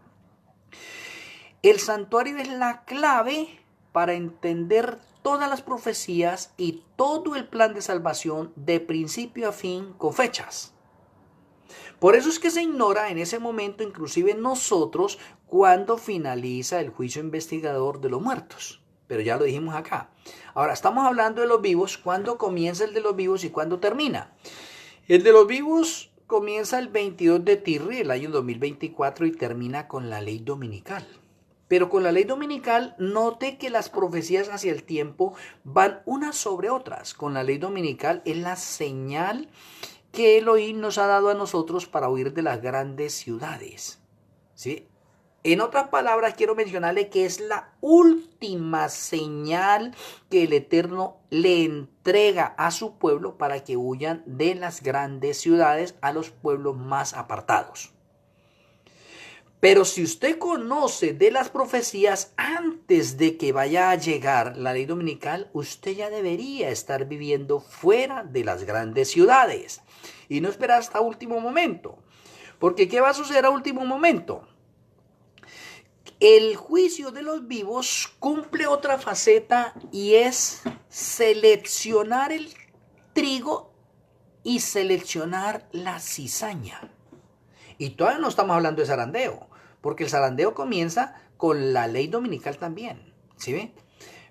El santuario es la clave para entender todas las profecías y todo el plan de salvación de principio a fin con fechas. Por eso es que se ignora en ese momento, inclusive nosotros, cuando finaliza el juicio investigador de los muertos. Pero ya lo dijimos acá. Ahora, estamos hablando de los vivos. ¿Cuándo comienza el de los vivos y cuándo termina? El de los vivos comienza el 22 de Tirri, el año 2024, y termina con la ley dominical. Pero con la ley dominical, note que las profecías hacia el tiempo van unas sobre otras. Con la ley dominical es la señal que Elohim nos ha dado a nosotros para huir de las grandes ciudades. ¿Sí? En otras palabras, quiero mencionarle que es la última señal que el Eterno le entrega a su pueblo para que huyan de las grandes ciudades a los pueblos más apartados. Pero si usted conoce de las profecías antes de que vaya a llegar la ley dominical, usted ya debería estar viviendo fuera de las grandes ciudades y no esperar hasta último momento. Porque ¿qué va a suceder a último momento? El juicio de los vivos cumple otra faceta y es seleccionar el trigo y seleccionar la cizaña. Y todavía no estamos hablando de zarandeo, porque el zarandeo comienza con la ley dominical también, ¿sí ve?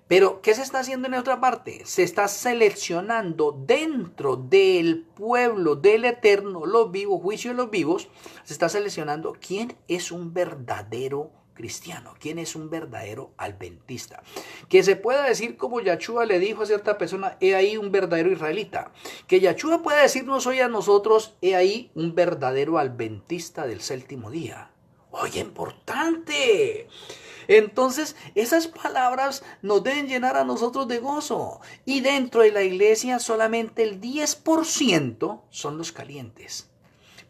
Pero, ¿qué se está haciendo en otra parte? Se está seleccionando dentro del pueblo del Eterno, los vivos, juicio de los vivos, se está seleccionando quién es un verdadero cristiano, quién es un verdadero adventista. Que se pueda decir como Yahshua le dijo a cierta persona, he ahí un verdadero israelita. Que Yahshua pueda decirnos hoy a nosotros, he ahí un verdadero adventista del séptimo día. Oye, importante. Entonces, esas palabras nos deben llenar a nosotros de gozo. Y dentro de la iglesia solamente el 10% son los calientes.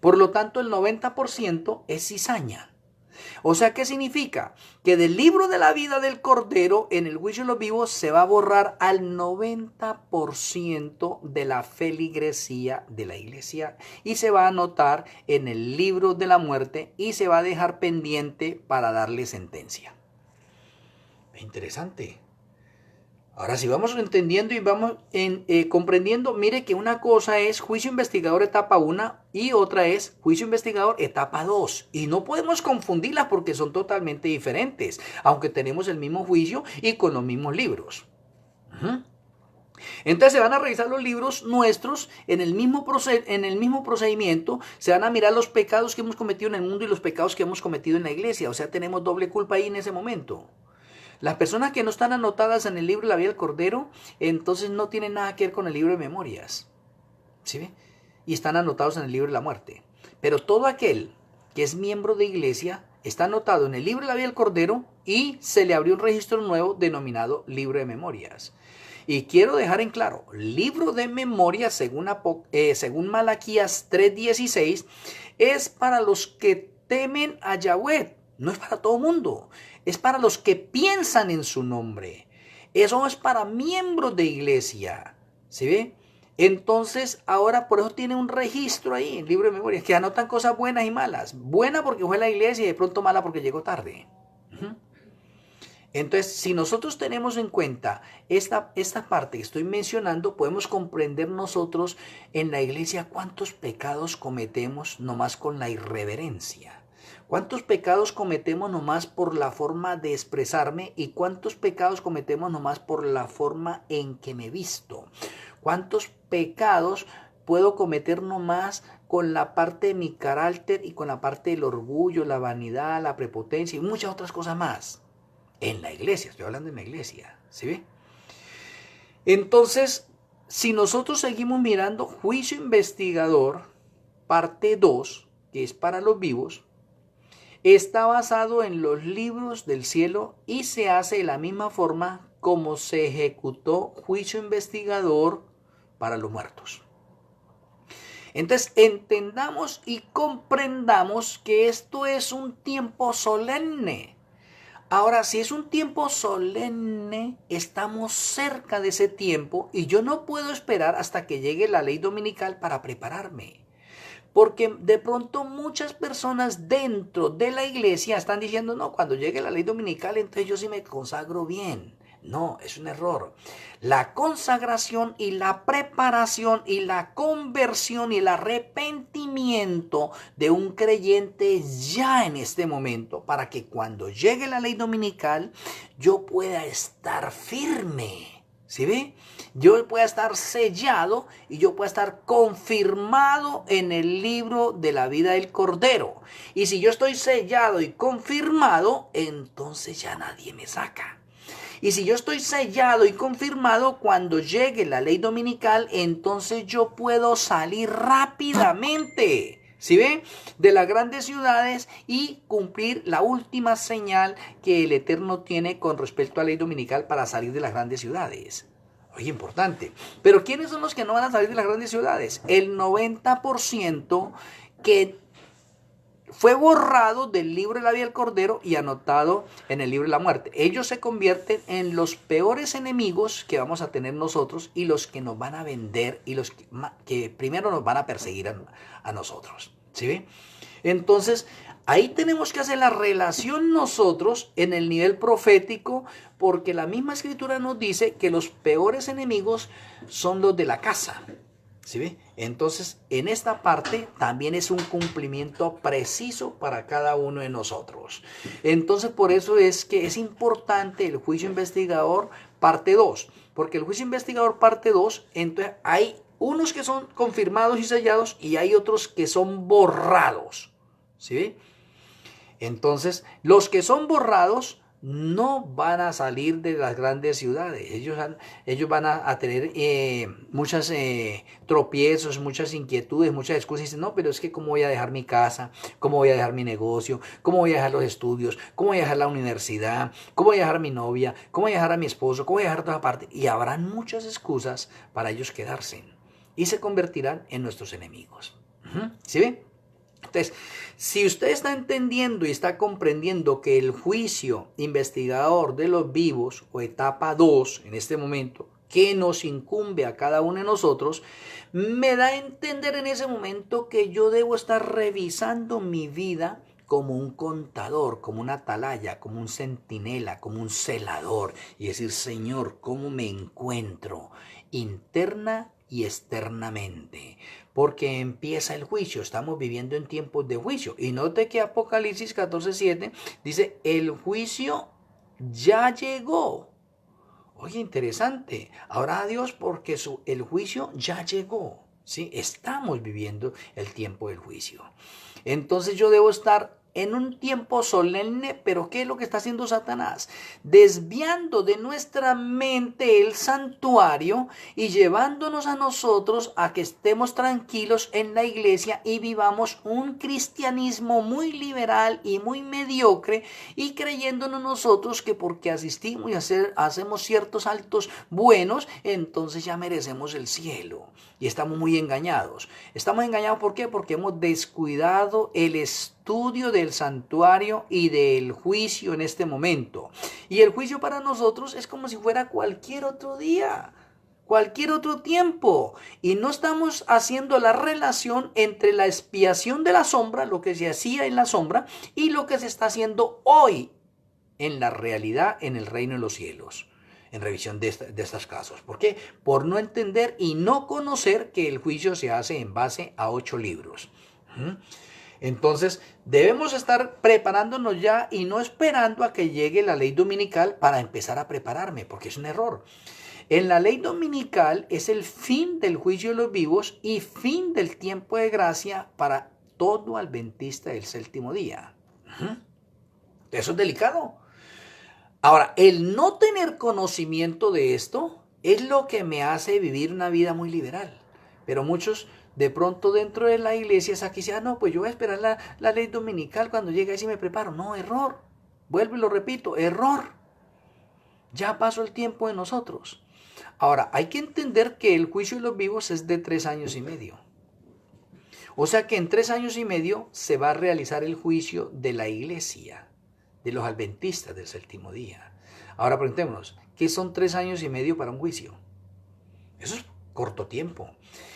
Por lo tanto, el 90% es cizaña. O sea, ¿qué significa? Que del libro de la vida del Cordero, en el juicio de los vivos, se va a borrar al 90% de la feligresía de la iglesia y se va a anotar en el libro de la muerte y se va a dejar pendiente para darle sentencia. Interesante. Ahora, si vamos entendiendo y vamos comprendiendo, mire que una cosa es juicio investigador etapa 1 y otra es juicio investigador etapa 2. Y no podemos confundirlas porque son totalmente diferentes, aunque tenemos el mismo juicio y con los mismos libros. Entonces se van a revisar los libros nuestros en el mismo procedimiento, se van a mirar los pecados que hemos cometido en el mundo y los pecados que hemos cometido en la iglesia. O sea, tenemos doble culpa ahí en ese momento. Las personas que no están anotadas en el libro de la vida del Cordero, entonces no tienen nada que ver con el libro de memorias. ¿Sí ve? Y están anotados en el libro de la muerte. Pero todo aquel que es miembro de iglesia está anotado en el libro de la vida del Cordero y se le abrió un registro nuevo denominado libro de memorias. Y quiero dejar en claro, libro de memorias, según Malaquías 3:16, es para los que temen a Yahweh. No es para todo mundo. Es para los que piensan en su nombre. Eso es para miembros de iglesia. ¿Sí ve? Entonces, ahora por eso tiene un registro ahí, en libro de memorias, que anotan cosas buenas y malas. Buena porque fue a la iglesia y de pronto mala porque llegó tarde. Entonces, si nosotros tenemos en cuenta esta parte que estoy mencionando, podemos comprender nosotros en la iglesia cuántos pecados cometemos nomás con la irreverencia. ¿Cuántos pecados cometemos nomás por la forma de expresarme y cuántos pecados cometemos nomás por la forma en que me visto? ¿Cuántos pecados puedo cometer nomás con la parte de mi carácter y con la parte del orgullo, la vanidad, la prepotencia y muchas otras cosas más? En la iglesia, estoy hablando en la iglesia, ¿sí ve? Entonces, si nosotros seguimos mirando juicio investigador, parte 2, que es para los vivos, está basado en los libros del cielo y se hace de la misma forma como se ejecutó juicio investigador para los muertos. Entonces entendamos y comprendamos que esto es un tiempo solemne. Ahora, si es un tiempo solemne, estamos cerca de ese tiempo y yo no puedo esperar hasta que llegue la ley dominical para prepararme. Porque de pronto muchas personas dentro de la iglesia están diciendo, no, cuando llegue la ley dominical, entonces yo sí me consagro bien. No, es un error. La consagración y la preparación y la conversión y el arrepentimiento de un creyente ya en este momento, para que cuando llegue la ley dominical, yo pueda estar firme. ¿Sí ve? Yo pueda estar sellado y yo pueda estar confirmado en el libro de la vida del Cordero. Y si yo estoy sellado y confirmado, entonces ya nadie me saca. Y si yo estoy sellado y confirmado, cuando llegue la ley dominical, entonces yo puedo salir rápidamente. ¿Sí ve? De las grandes ciudades y cumplir la última señal que el Eterno tiene con respecto a la ley dominical para salir de las grandes ciudades. Oye, importante. Pero ¿quiénes son los que no van a salir de las grandes ciudades? El 90% que fue borrado del libro de la vida del Cordero y anotado en el libro de la muerte. Ellos se convierten en los peores enemigos que vamos a tener nosotros y los que nos van a vender y los que primero nos van a perseguir a nosotros. ¿Sí ve? Entonces, ahí tenemos que hacer la relación nosotros en el nivel profético, porque la misma escritura nos dice que los peores enemigos son los de la casa. ¿Sí ve? Entonces, en esta parte también es un cumplimiento preciso para cada uno de nosotros. Entonces, por eso es que es importante el juicio investigador parte 2, porque el juicio investigador parte 2, entonces hay unos que son confirmados y sellados y hay otros que son borrados. ¿Sí ve? Entonces, los que son borrados no van a salir de las grandes ciudades. Ellos van a tener muchos tropiezos, muchas inquietudes, muchas excusas. Dicen, no, pero es que ¿cómo voy a dejar mi casa? ¿Cómo voy a dejar mi negocio? ¿Cómo voy a dejar los estudios? ¿Cómo voy a dejar la universidad? ¿Cómo voy a dejar a mi novia? ¿Cómo voy a dejar a mi esposo? ¿Cómo voy a dejar toda parte? Y habrán muchas excusas para ellos quedarse. Y se convertirán en nuestros enemigos. ¿Sí ven? Entonces, si usted está entendiendo y está comprendiendo que el juicio investigador de los vivos, o etapa 2 en este momento, que nos incumbe a cada uno de nosotros, me da a entender en ese momento que yo debo estar revisando mi vida como un contador, como una atalaya, como un centinela, como un celador, y decir, Señor, ¿cómo me encuentro interna y externamente? Porque empieza el juicio, estamos viviendo en tiempos de juicio. Y note que Apocalipsis 14:7 dice, el juicio ya llegó. Oye, interesante. Ahora a Dios porque el juicio ya llegó. ¿Sí? Estamos viviendo el tiempo del juicio. Entonces yo debo estar en un tiempo solemne, pero ¿qué es lo que está haciendo Satanás? Desviando de nuestra mente el santuario y llevándonos a nosotros a que estemos tranquilos en la iglesia y vivamos un cristianismo muy liberal y muy mediocre, y creyéndonos nosotros que porque asistimos y hacemos ciertos actos buenos, entonces ya merecemos el cielo. Y estamos muy engañados. Estamos engañados, ¿por qué? Porque hemos descuidado el estudio del santuario y del juicio en este momento. Y el juicio para nosotros es como si fuera cualquier otro día, cualquier otro tiempo. Y no estamos haciendo la relación entre la expiación de la sombra, lo que se hacía en la sombra, y lo que se está haciendo hoy en la realidad, en el reino de los cielos. En revisión de estos casos. ¿Por qué? Por no entender y no conocer que el juicio se hace en base a 8 libros. Entonces, debemos estar preparándonos ya y no esperando a que llegue la ley dominical para empezar a prepararme, porque es un error. En la ley dominical es el fin del juicio de los vivos y fin del tiempo de gracia para todo adventista del séptimo día. Eso es delicado. Ahora, el no tener conocimiento de esto es lo que me hace vivir una vida muy liberal. Pero muchos de pronto dentro de la iglesia aquí dicen, no, pues yo voy a esperar la ley dominical cuando llegue así me preparo. No, error. Vuelvo y lo repito, error. Ya pasó el tiempo de nosotros. Ahora, hay que entender que el juicio de los vivos es de 3 años y medio. O sea que en 3 años y medio se va a realizar el juicio de la iglesia, de los adventistas del séptimo día. Ahora preguntémonos, ¿qué son 3 años y medio para un juicio? Eso es corto tiempo.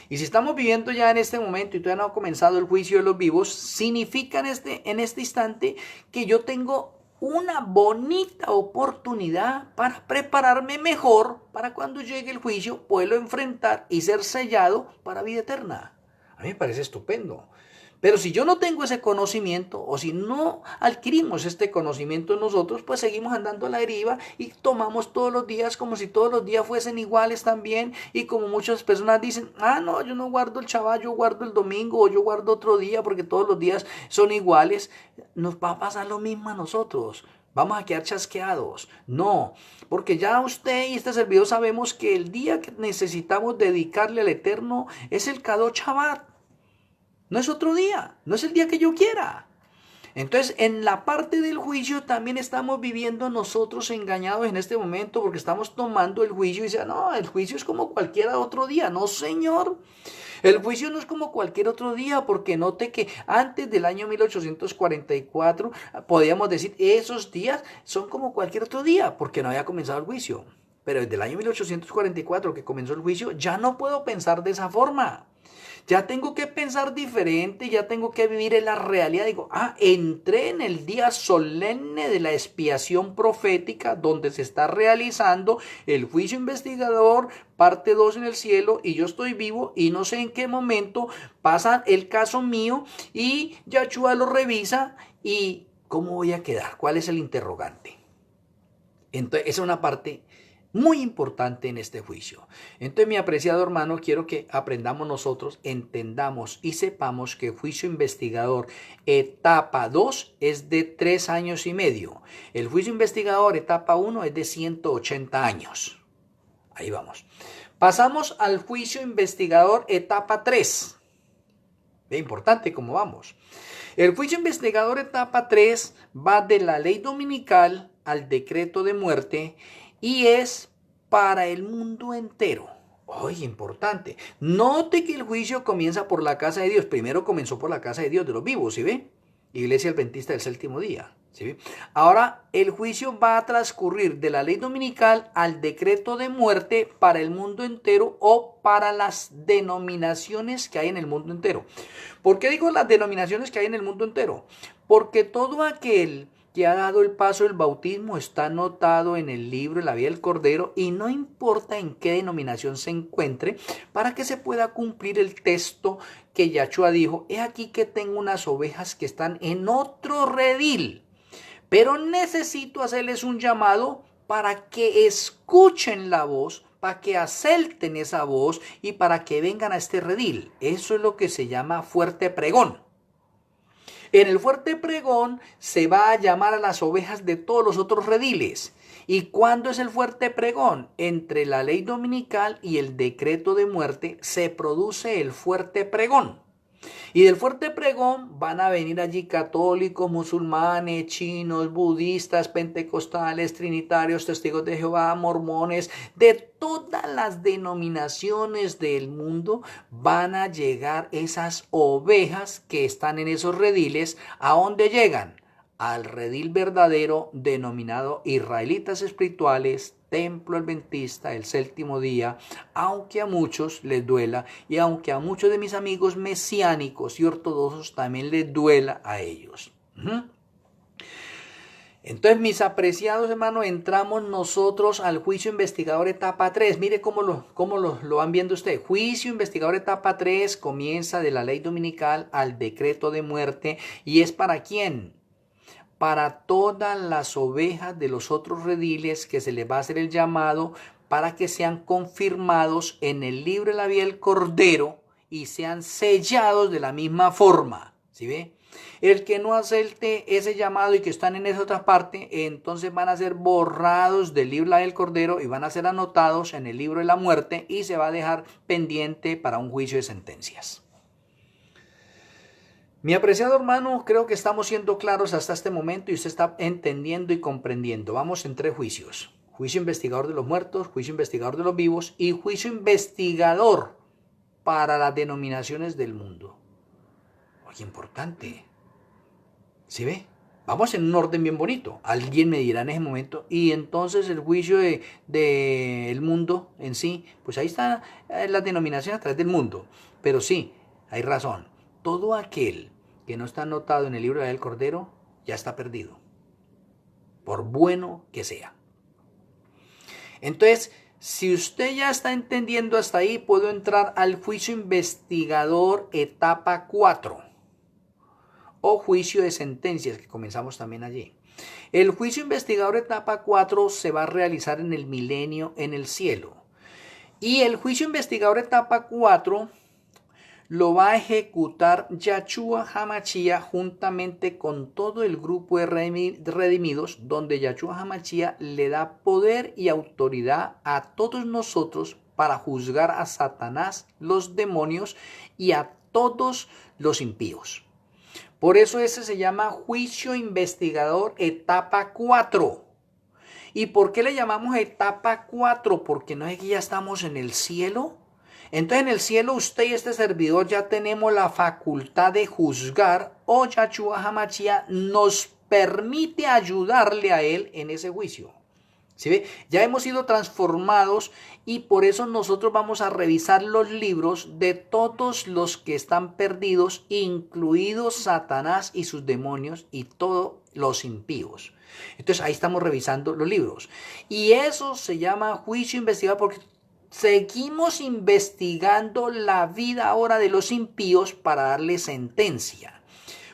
Y si estamos viviendo ya en este momento y todavía no ha comenzado el juicio de los vivos, significa en este instante que yo tengo una bonita oportunidad para prepararme mejor para cuando llegue el juicio, poderlo enfrentar y ser sellado para vida eterna. A mí me parece estupendo. Pero si yo no tengo ese conocimiento, o si no adquirimos este conocimiento nosotros, pues seguimos andando a la deriva y tomamos todos los días como si todos los días fuesen iguales también. Y como muchas personas dicen, no, yo no guardo el Shabbat, yo guardo el domingo, o yo guardo otro día porque todos los días son iguales. Nos va a pasar lo mismo a nosotros. Vamos a quedar chasqueados. No, porque ya usted y este servidor sabemos que el día que necesitamos dedicarle al Eterno es el Kadosh Shabbat. No es otro día, no es el día que yo quiera. Entonces, en la parte del juicio también estamos viviendo nosotros engañados en este momento porque estamos tomando el juicio y dicen, no, el juicio es como cualquier otro día. No, señor. El juicio no es como cualquier otro día, porque note que antes del año 1844 podíamos decir esos días son como cualquier otro día porque no había comenzado el juicio. Pero desde el año 1844 que comenzó el juicio ya no puedo pensar de esa forma. Ya tengo que pensar diferente, ya tengo que vivir en la realidad. Digo, entré en el día solemne de la expiación profética donde se está realizando el juicio investigador, parte 2 en el cielo, y yo estoy vivo y no sé en qué momento pasa el caso mío y Yahshua lo revisa y ¿cómo voy a quedar? ¿Cuál es el interrogante? Entonces, esa es una parte muy importante en este juicio. Entonces, mi apreciado hermano, quiero que aprendamos nosotros, entendamos y sepamos que el juicio investigador etapa 2 es de 3 años y medio. El juicio investigador etapa 1 es de 180 años. Ahí vamos. Pasamos al juicio investigador etapa 3. Es importante cómo vamos. El juicio investigador etapa 3 va de la ley dominical al decreto de muerte y es para el mundo entero. Oye, importante. Note que el juicio comienza por la casa de Dios. Primero comenzó por la casa de Dios de los vivos, ¿sí ve? Iglesia Adventista del Séptimo Día, ¿sí ve? Ahora el juicio va a transcurrir de la ley dominical al decreto de muerte para el mundo entero o para las denominaciones que hay en el mundo entero. ¿Por qué digo las denominaciones que hay en el mundo entero? Porque todo aquel que ha dado el paso del bautismo está anotado en el libro de la vida del Cordero y no importa en qué denominación se encuentre para que se pueda cumplir el texto que Yahshua dijo: he aquí que tengo unas ovejas que están en otro redil, pero necesito hacerles un llamado para que escuchen la voz, para que acepten esa voz y para que vengan a este redil. Eso es lo que se llama fuerte pregón. En el fuerte pregón se va a llamar a las ovejas de todos los otros rediles. ¿Y cuándo es el fuerte pregón? Entre la ley dominical y el decreto de muerte se produce el fuerte pregón. Y del fuerte pregón van a venir allí católicos, musulmanes, chinos, budistas, pentecostales, trinitarios, testigos de Jehová, mormones, de todas las denominaciones del mundo van a llegar esas ovejas que están en esos rediles. ¿A dónde llegan? Al redil verdadero denominado Israelitas Espirituales, Templo Adventista, el Séptimo Día, aunque a muchos les duela y aunque a muchos de mis amigos mesiánicos y ortodoxos también les duela a ellos. Entonces, mis apreciados hermanos, entramos nosotros al juicio investigador etapa 3. Mire cómo lo van viendo ustedes. Juicio investigador etapa 3 comienza de la ley dominical al decreto de muerte. ¿Y es para quién? Para todas las ovejas de los otros rediles que se les va a hacer el llamado para que sean confirmados en el libro de la vida del Cordero y sean sellados de la misma forma. ¿Sí ve? El que no acepte ese llamado y que están en esa otra parte, entonces van a ser borrados del libro del Cordero y van a ser anotados en el libro de la muerte y se va a dejar pendiente para un juicio de sentencias. Mi apreciado hermano, creo que estamos siendo claros hasta este momento y usted está entendiendo y comprendiendo. Vamos en 3 juicios. Juicio investigador de los muertos, juicio investigador de los vivos y juicio investigador para las denominaciones del mundo. Oye, importante. ¿Sí ve? Vamos en un orden bien bonito. Alguien me dirá en ese momento, y entonces el juicio del mundo en sí, pues ahí está la denominación a través del mundo. Pero sí, hay razón. Todo aquel que no está anotado en el libro del Cordero ya está perdido, por bueno que sea. Entonces, si usted ya está entendiendo hasta ahí, puedo entrar al juicio investigador etapa 4 o juicio de sentencias, que comenzamos también allí. El juicio investigador etapa 4 se va a realizar en el milenio en el cielo. Y el juicio investigador etapa 4 lo va a ejecutar Yahshua HaMashiach juntamente con todo el grupo de redimidos, donde Yahshua HaMashiach le da poder y autoridad a todos nosotros para juzgar a Satanás, los demonios y a todos los impíos. Por eso ese se llama juicio investigador etapa 4. ¿Y por qué le llamamos etapa 4? Porque no es que ya estamos en el cielo. Entonces en el cielo usted y este servidor ya tenemos la facultad de juzgar, o Yahshua HaMashiach nos permite ayudarle a él en ese juicio. ¿Sí ve? Ya hemos sido transformados y por eso nosotros vamos a revisar los libros de todos los que están perdidos, incluidos Satanás y sus demonios y todos los impíos. Entonces ahí estamos revisando los libros. Y eso se llama juicio investigado porque seguimos investigando la vida ahora de los impíos para darle sentencia.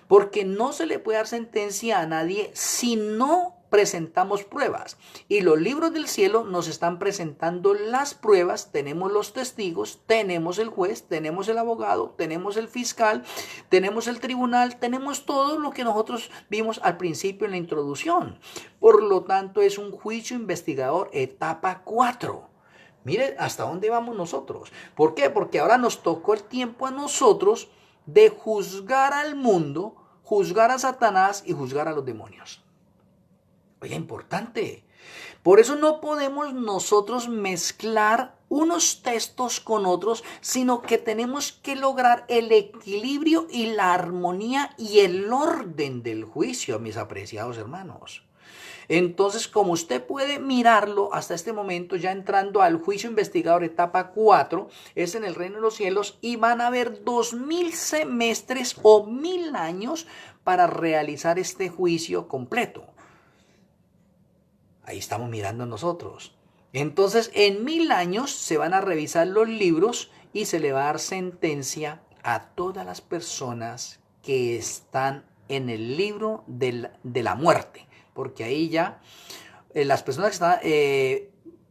Porque no se le puede dar sentencia a nadie si no presentamos pruebas. Y los libros del cielo nos están presentando las pruebas. Tenemos los testigos, tenemos el juez, tenemos el abogado, tenemos el fiscal, tenemos el tribunal, tenemos todo lo que nosotros vimos al principio en la introducción. Por lo tanto, es un juicio investigador etapa 4. Mire hasta dónde vamos nosotros. ¿Por qué? Porque ahora nos tocó el tiempo a nosotros de juzgar al mundo, juzgar a Satanás y juzgar a los demonios. Oye, importante. Por eso no podemos nosotros mezclar unos textos con otros, sino que tenemos que lograr el equilibrio y la armonía y el orden del juicio, mis apreciados hermanos. Entonces, como usted puede mirarlo hasta este momento, ya entrando al juicio investigador etapa 4, es en el reino de los cielos y van a haber 2000 semestres o 1000 años para realizar este juicio completo. Ahí estamos mirando nosotros. Entonces, en 1000 años se van a revisar los libros y se le va a dar sentencia a todas las personas que están en el libro de la muerte. Porque ahí ya las personas que están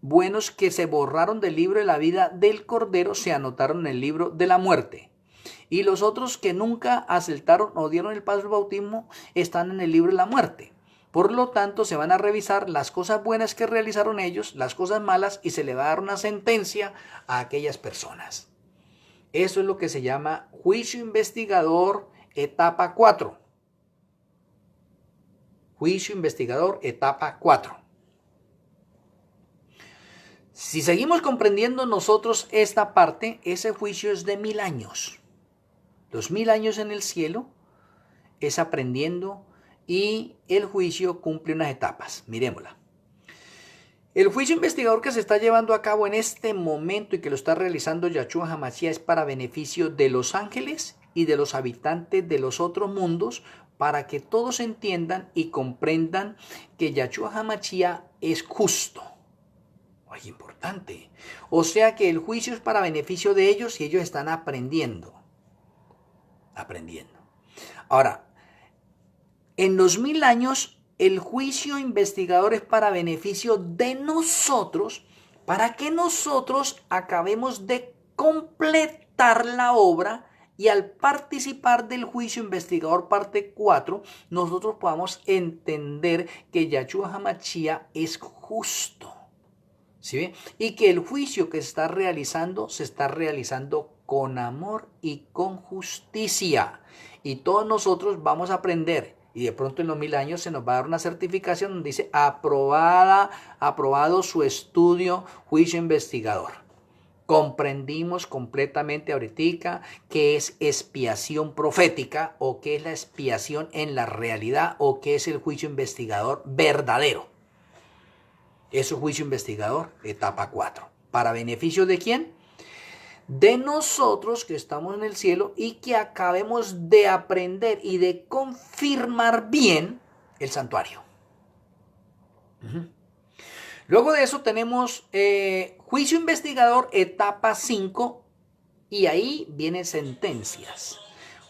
buenos que se borraron del libro de la vida del Cordero se anotaron en el libro de la muerte. Y los otros que nunca aceptaron o dieron el paso del bautismo están en el libro de la muerte. Por lo tanto, se van a revisar las cosas buenas que realizaron ellos, las cosas malas, y se le va a dar una sentencia a aquellas personas. Eso es lo que se llama juicio investigador etapa 4. Juicio investigador, etapa 4. Si seguimos comprendiendo nosotros esta parte, ese juicio es de 1000 años. Los 1000 años en el cielo es aprendiendo y el juicio cumple unas etapas. Mirémosla. El juicio investigador que se está llevando a cabo en este momento y que lo está realizando Yahshua HaMashiach es para beneficio de los ángeles y de los habitantes de los otros mundos, para que todos entiendan y comprendan que Yahshua HaMashiach es justo. Ay, importante. O sea que el juicio es para beneficio de ellos y ellos están aprendiendo. Ahora, en los 1000 años, el juicio investigador es para beneficio de nosotros, para que nosotros acabemos de completar la obra. Y al participar del juicio investigador parte 4, nosotros podamos entender que Yahshua HaMashiach es justo. ¿Sí ve? Y que el juicio que se está realizando con amor y con justicia. Y todos nosotros vamos a aprender. Y de pronto en los 1000 años se nos va a dar una certificación donde dice aprobado su estudio juicio investigador. Comprendimos completamente ahorita qué es expiación profética o qué es la expiación en la realidad o qué es el juicio investigador verdadero. Es un juicio investigador, etapa 4. ¿Para beneficio de quién? De nosotros que estamos en el cielo y que acabemos de aprender y de confirmar bien el santuario. Luego de eso tenemos juicio investigador etapa 5 y ahí vienen sentencias.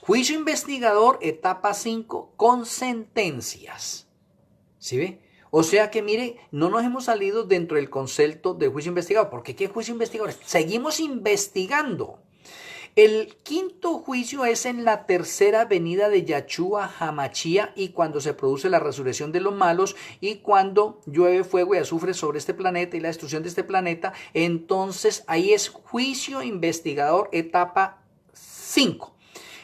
Juicio investigador etapa 5 con sentencias. ¿Sí ve? O sea que mire, no nos hemos salido dentro del concepto de juicio investigador. Porque ¿qué juicio investigador? Seguimos investigando. El quinto juicio es en la tercera venida de Yahshua HaMashiach y cuando se produce la resurrección de los malos y cuando llueve fuego y azufre sobre este planeta y la destrucción de este planeta. Entonces ahí es juicio investigador etapa 5.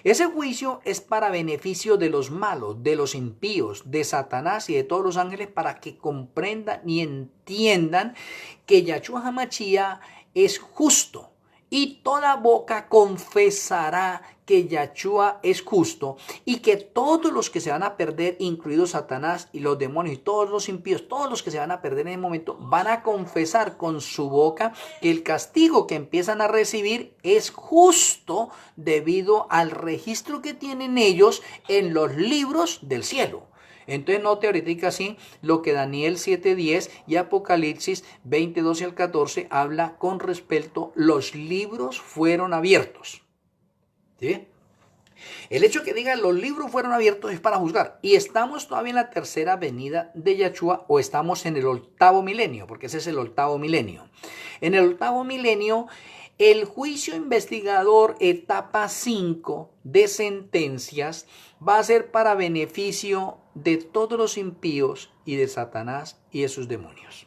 Ese juicio es para beneficio de los malos, de los impíos, de Satanás y de todos los ángeles para que comprendan y entiendan que Yahshua HaMashiach es justo. Y toda boca confesará que Yahshua es justo y que todos los que se van a perder, incluidos Satanás y los demonios y todos los impíos, todos los que se van a perder en el momento, van a confesar con su boca que el castigo que empiezan a recibir es justo debido al registro que tienen ellos en los libros del cielo. Entonces note ahorita así lo que Daniel 7:10 y Apocalipsis 20:12 al 14 habla con respecto los libros fueron abiertos. ¿Sí? El hecho que diga los libros fueron abiertos es para juzgar. Y estamos todavía en la tercera venida de Yahshua o estamos en el 8º milenio, porque ese es el 8º milenio. En el 8º milenio, el juicio investigador etapa 5 de sentencias va a ser para beneficio de todos los impíos y de Satanás y de sus demonios.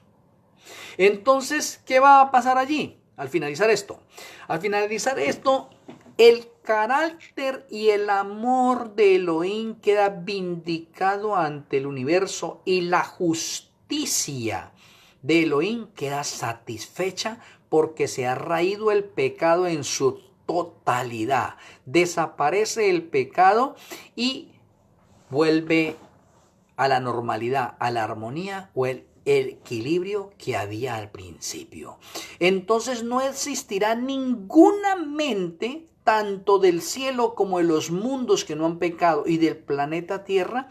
Entonces, ¿qué va a pasar allí al finalizar esto? Al finalizar esto, el carácter y el amor de Elohim queda vindicado ante el universo y la justicia de Elohim queda satisfecha porque se ha raído el pecado en su totalidad. Desaparece el pecado y vuelve a la normalidad, a la armonía o el equilibrio que había al principio. Entonces no existirá ninguna mente, tanto del cielo como de los mundos que no han pecado y del planeta Tierra,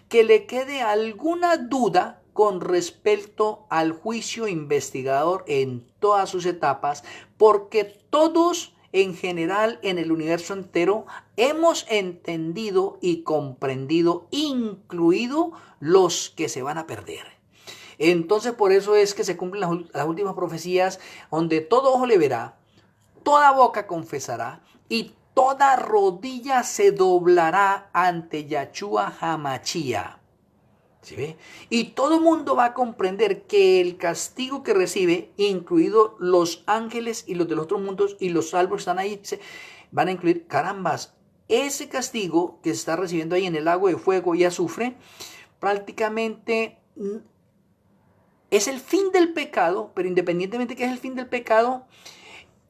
que le quede alguna duda con respecto al juicio investigador en todas sus etapas, porque todos en general en el universo entero hemos entendido y comprendido, incluido los que se van a perder. Entonces por eso es que se cumplen las últimas profecías, donde todo ojo le verá, toda boca confesará y toda rodilla se doblará ante Yahshua HaMashiach. ¿Sí ve? Y todo el mundo va a comprender que el castigo que recibe, incluidos los ángeles y los de los otros mundos y los salvos que están ahí, van a incluir, carambas, ese castigo que se está recibiendo ahí en el lago de fuego y azufre, prácticamente es el fin del pecado, pero independientemente que es el fin del pecado,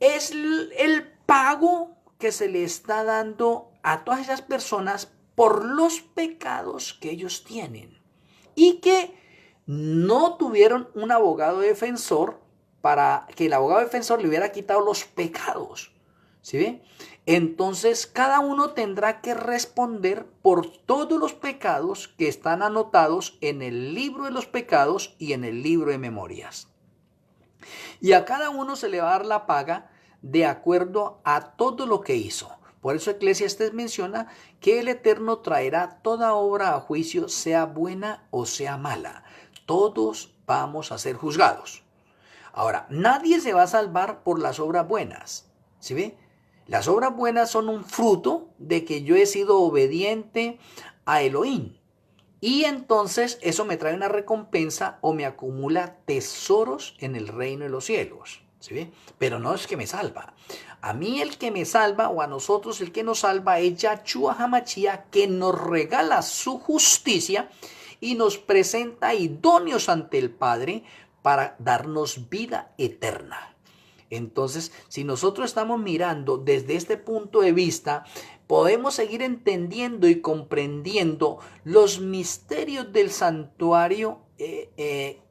es el pago que se le está dando a todas esas personas por los pecados que ellos tienen y que no tuvieron un abogado defensor para que el abogado defensor le hubiera quitado los pecados. ¿Sí ve? Entonces cada uno tendrá que responder por todos los pecados que están anotados en el libro de los pecados y en el libro de memorias. Y a cada uno se le va a dar la paga de acuerdo a todo lo que hizo. Por eso Eclesiastés menciona que el Eterno traerá toda obra a juicio, sea buena o sea mala. Todos vamos a ser juzgados. Ahora, nadie se va a salvar por las obras buenas. ¿Sí ve? Las obras buenas son un fruto de que yo he sido obediente a Elohim. Y entonces eso me trae una recompensa o me acumula tesoros en el reino de los cielos. ¿Sí ve? Pero no es que me salva. A mí el que me salva o a nosotros el que nos salva es Yahshua HaMashiach, que nos regala su justicia y nos presenta idóneos ante el Padre para darnos vida eterna. Entonces, si nosotros estamos mirando desde este punto de vista, podemos seguir entendiendo y comprendiendo los misterios del santuario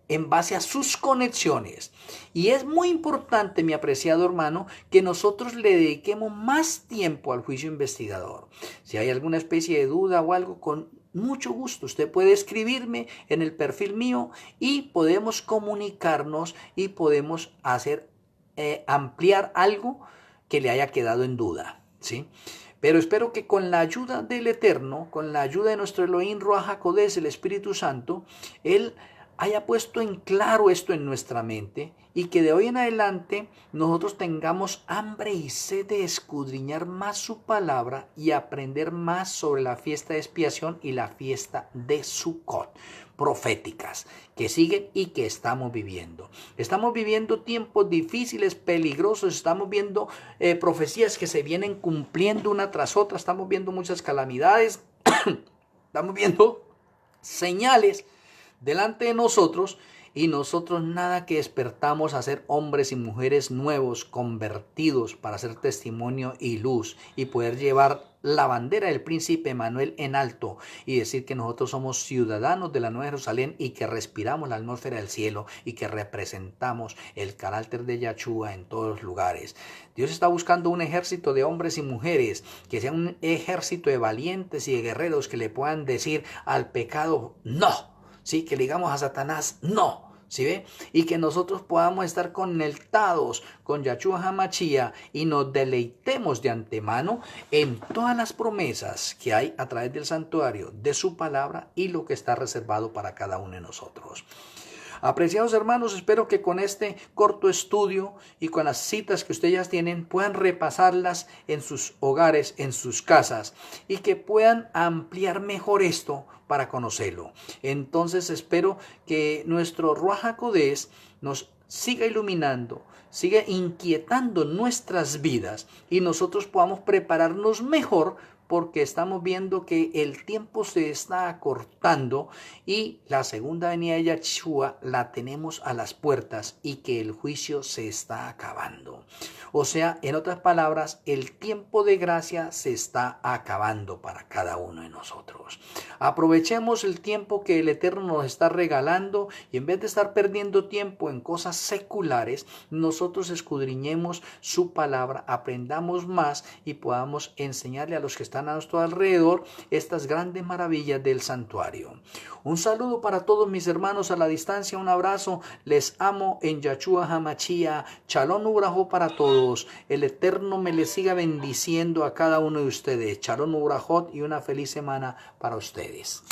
en base a sus conexiones. Y es muy importante, mi apreciado hermano, que nosotros le dediquemos más tiempo al juicio investigador. Si hay alguna especie de duda o algo, con mucho gusto usted puede escribirme en el perfil mío y podemos comunicarnos y podemos ampliar algo que le haya quedado en duda, ¿sí? Pero espero que con la ayuda del Eterno, con la ayuda de nuestro Elohim Ruach HaKodesh, el Espíritu Santo, Él haya puesto en claro esto en nuestra mente y que de hoy en adelante nosotros tengamos hambre y sed de escudriñar más su palabra y aprender más sobre la fiesta de expiación y la fiesta de Sukkot, proféticas que siguen y que estamos viviendo. Estamos viviendo tiempos difíciles, peligrosos, estamos viendo profecías que se vienen cumpliendo una tras otra, estamos viendo muchas calamidades, estamos viendo señales delante de nosotros y nosotros nada que despertamos a ser hombres y mujeres nuevos, convertidos para ser testimonio y luz y poder llevar la bandera del príncipe Emanuel en alto y decir que nosotros somos ciudadanos de la Nueva Jerusalén y que respiramos la atmósfera del cielo y que representamos el carácter de Yahshua en todos los lugares. Dios está buscando un ejército de hombres y mujeres, que sea un ejército de valientes y de guerreros que le puedan decir al pecado no. Sí, que le digamos a Satanás no, ¿sí ve? Y que nosotros podamos estar conectados con Yahshua HaMashiach y nos deleitemos de antemano en todas las promesas que hay a través del santuario, de su palabra y lo que está reservado para cada uno de nosotros. Apreciados hermanos, espero que con este corto estudio y con las citas que ustedes ya tienen puedan repasarlas en sus hogares, en sus casas y que puedan ampliar mejor esto para conocerlo. Entonces espero que nuestro Ruach HaKodesh nos siga iluminando, siga inquietando nuestras vidas y nosotros podamos prepararnos mejor porque estamos viendo que el tiempo se está acortando y la segunda venida de Yahshua la tenemos a las puertas y que el juicio se está acabando. O sea, en otras palabras, el tiempo de gracia se está acabando para cada uno de nosotros. Aprovechemos el tiempo que el Eterno nos está regalando y en vez de estar perdiendo tiempo en cosas seculares, nosotros escudriñemos su palabra, aprendamos más y podamos enseñarle a los que están a nuestro alrededor estas grandes maravillas del santuario. Un saludo para todos mis hermanos a la distancia, un abrazo, les amo en Yahshua HaMashiach, Shalom Ubrajo para todos, el Eterno me les siga bendiciendo a cada uno de ustedes, Shalom Ubrajot y una feliz semana para ustedes.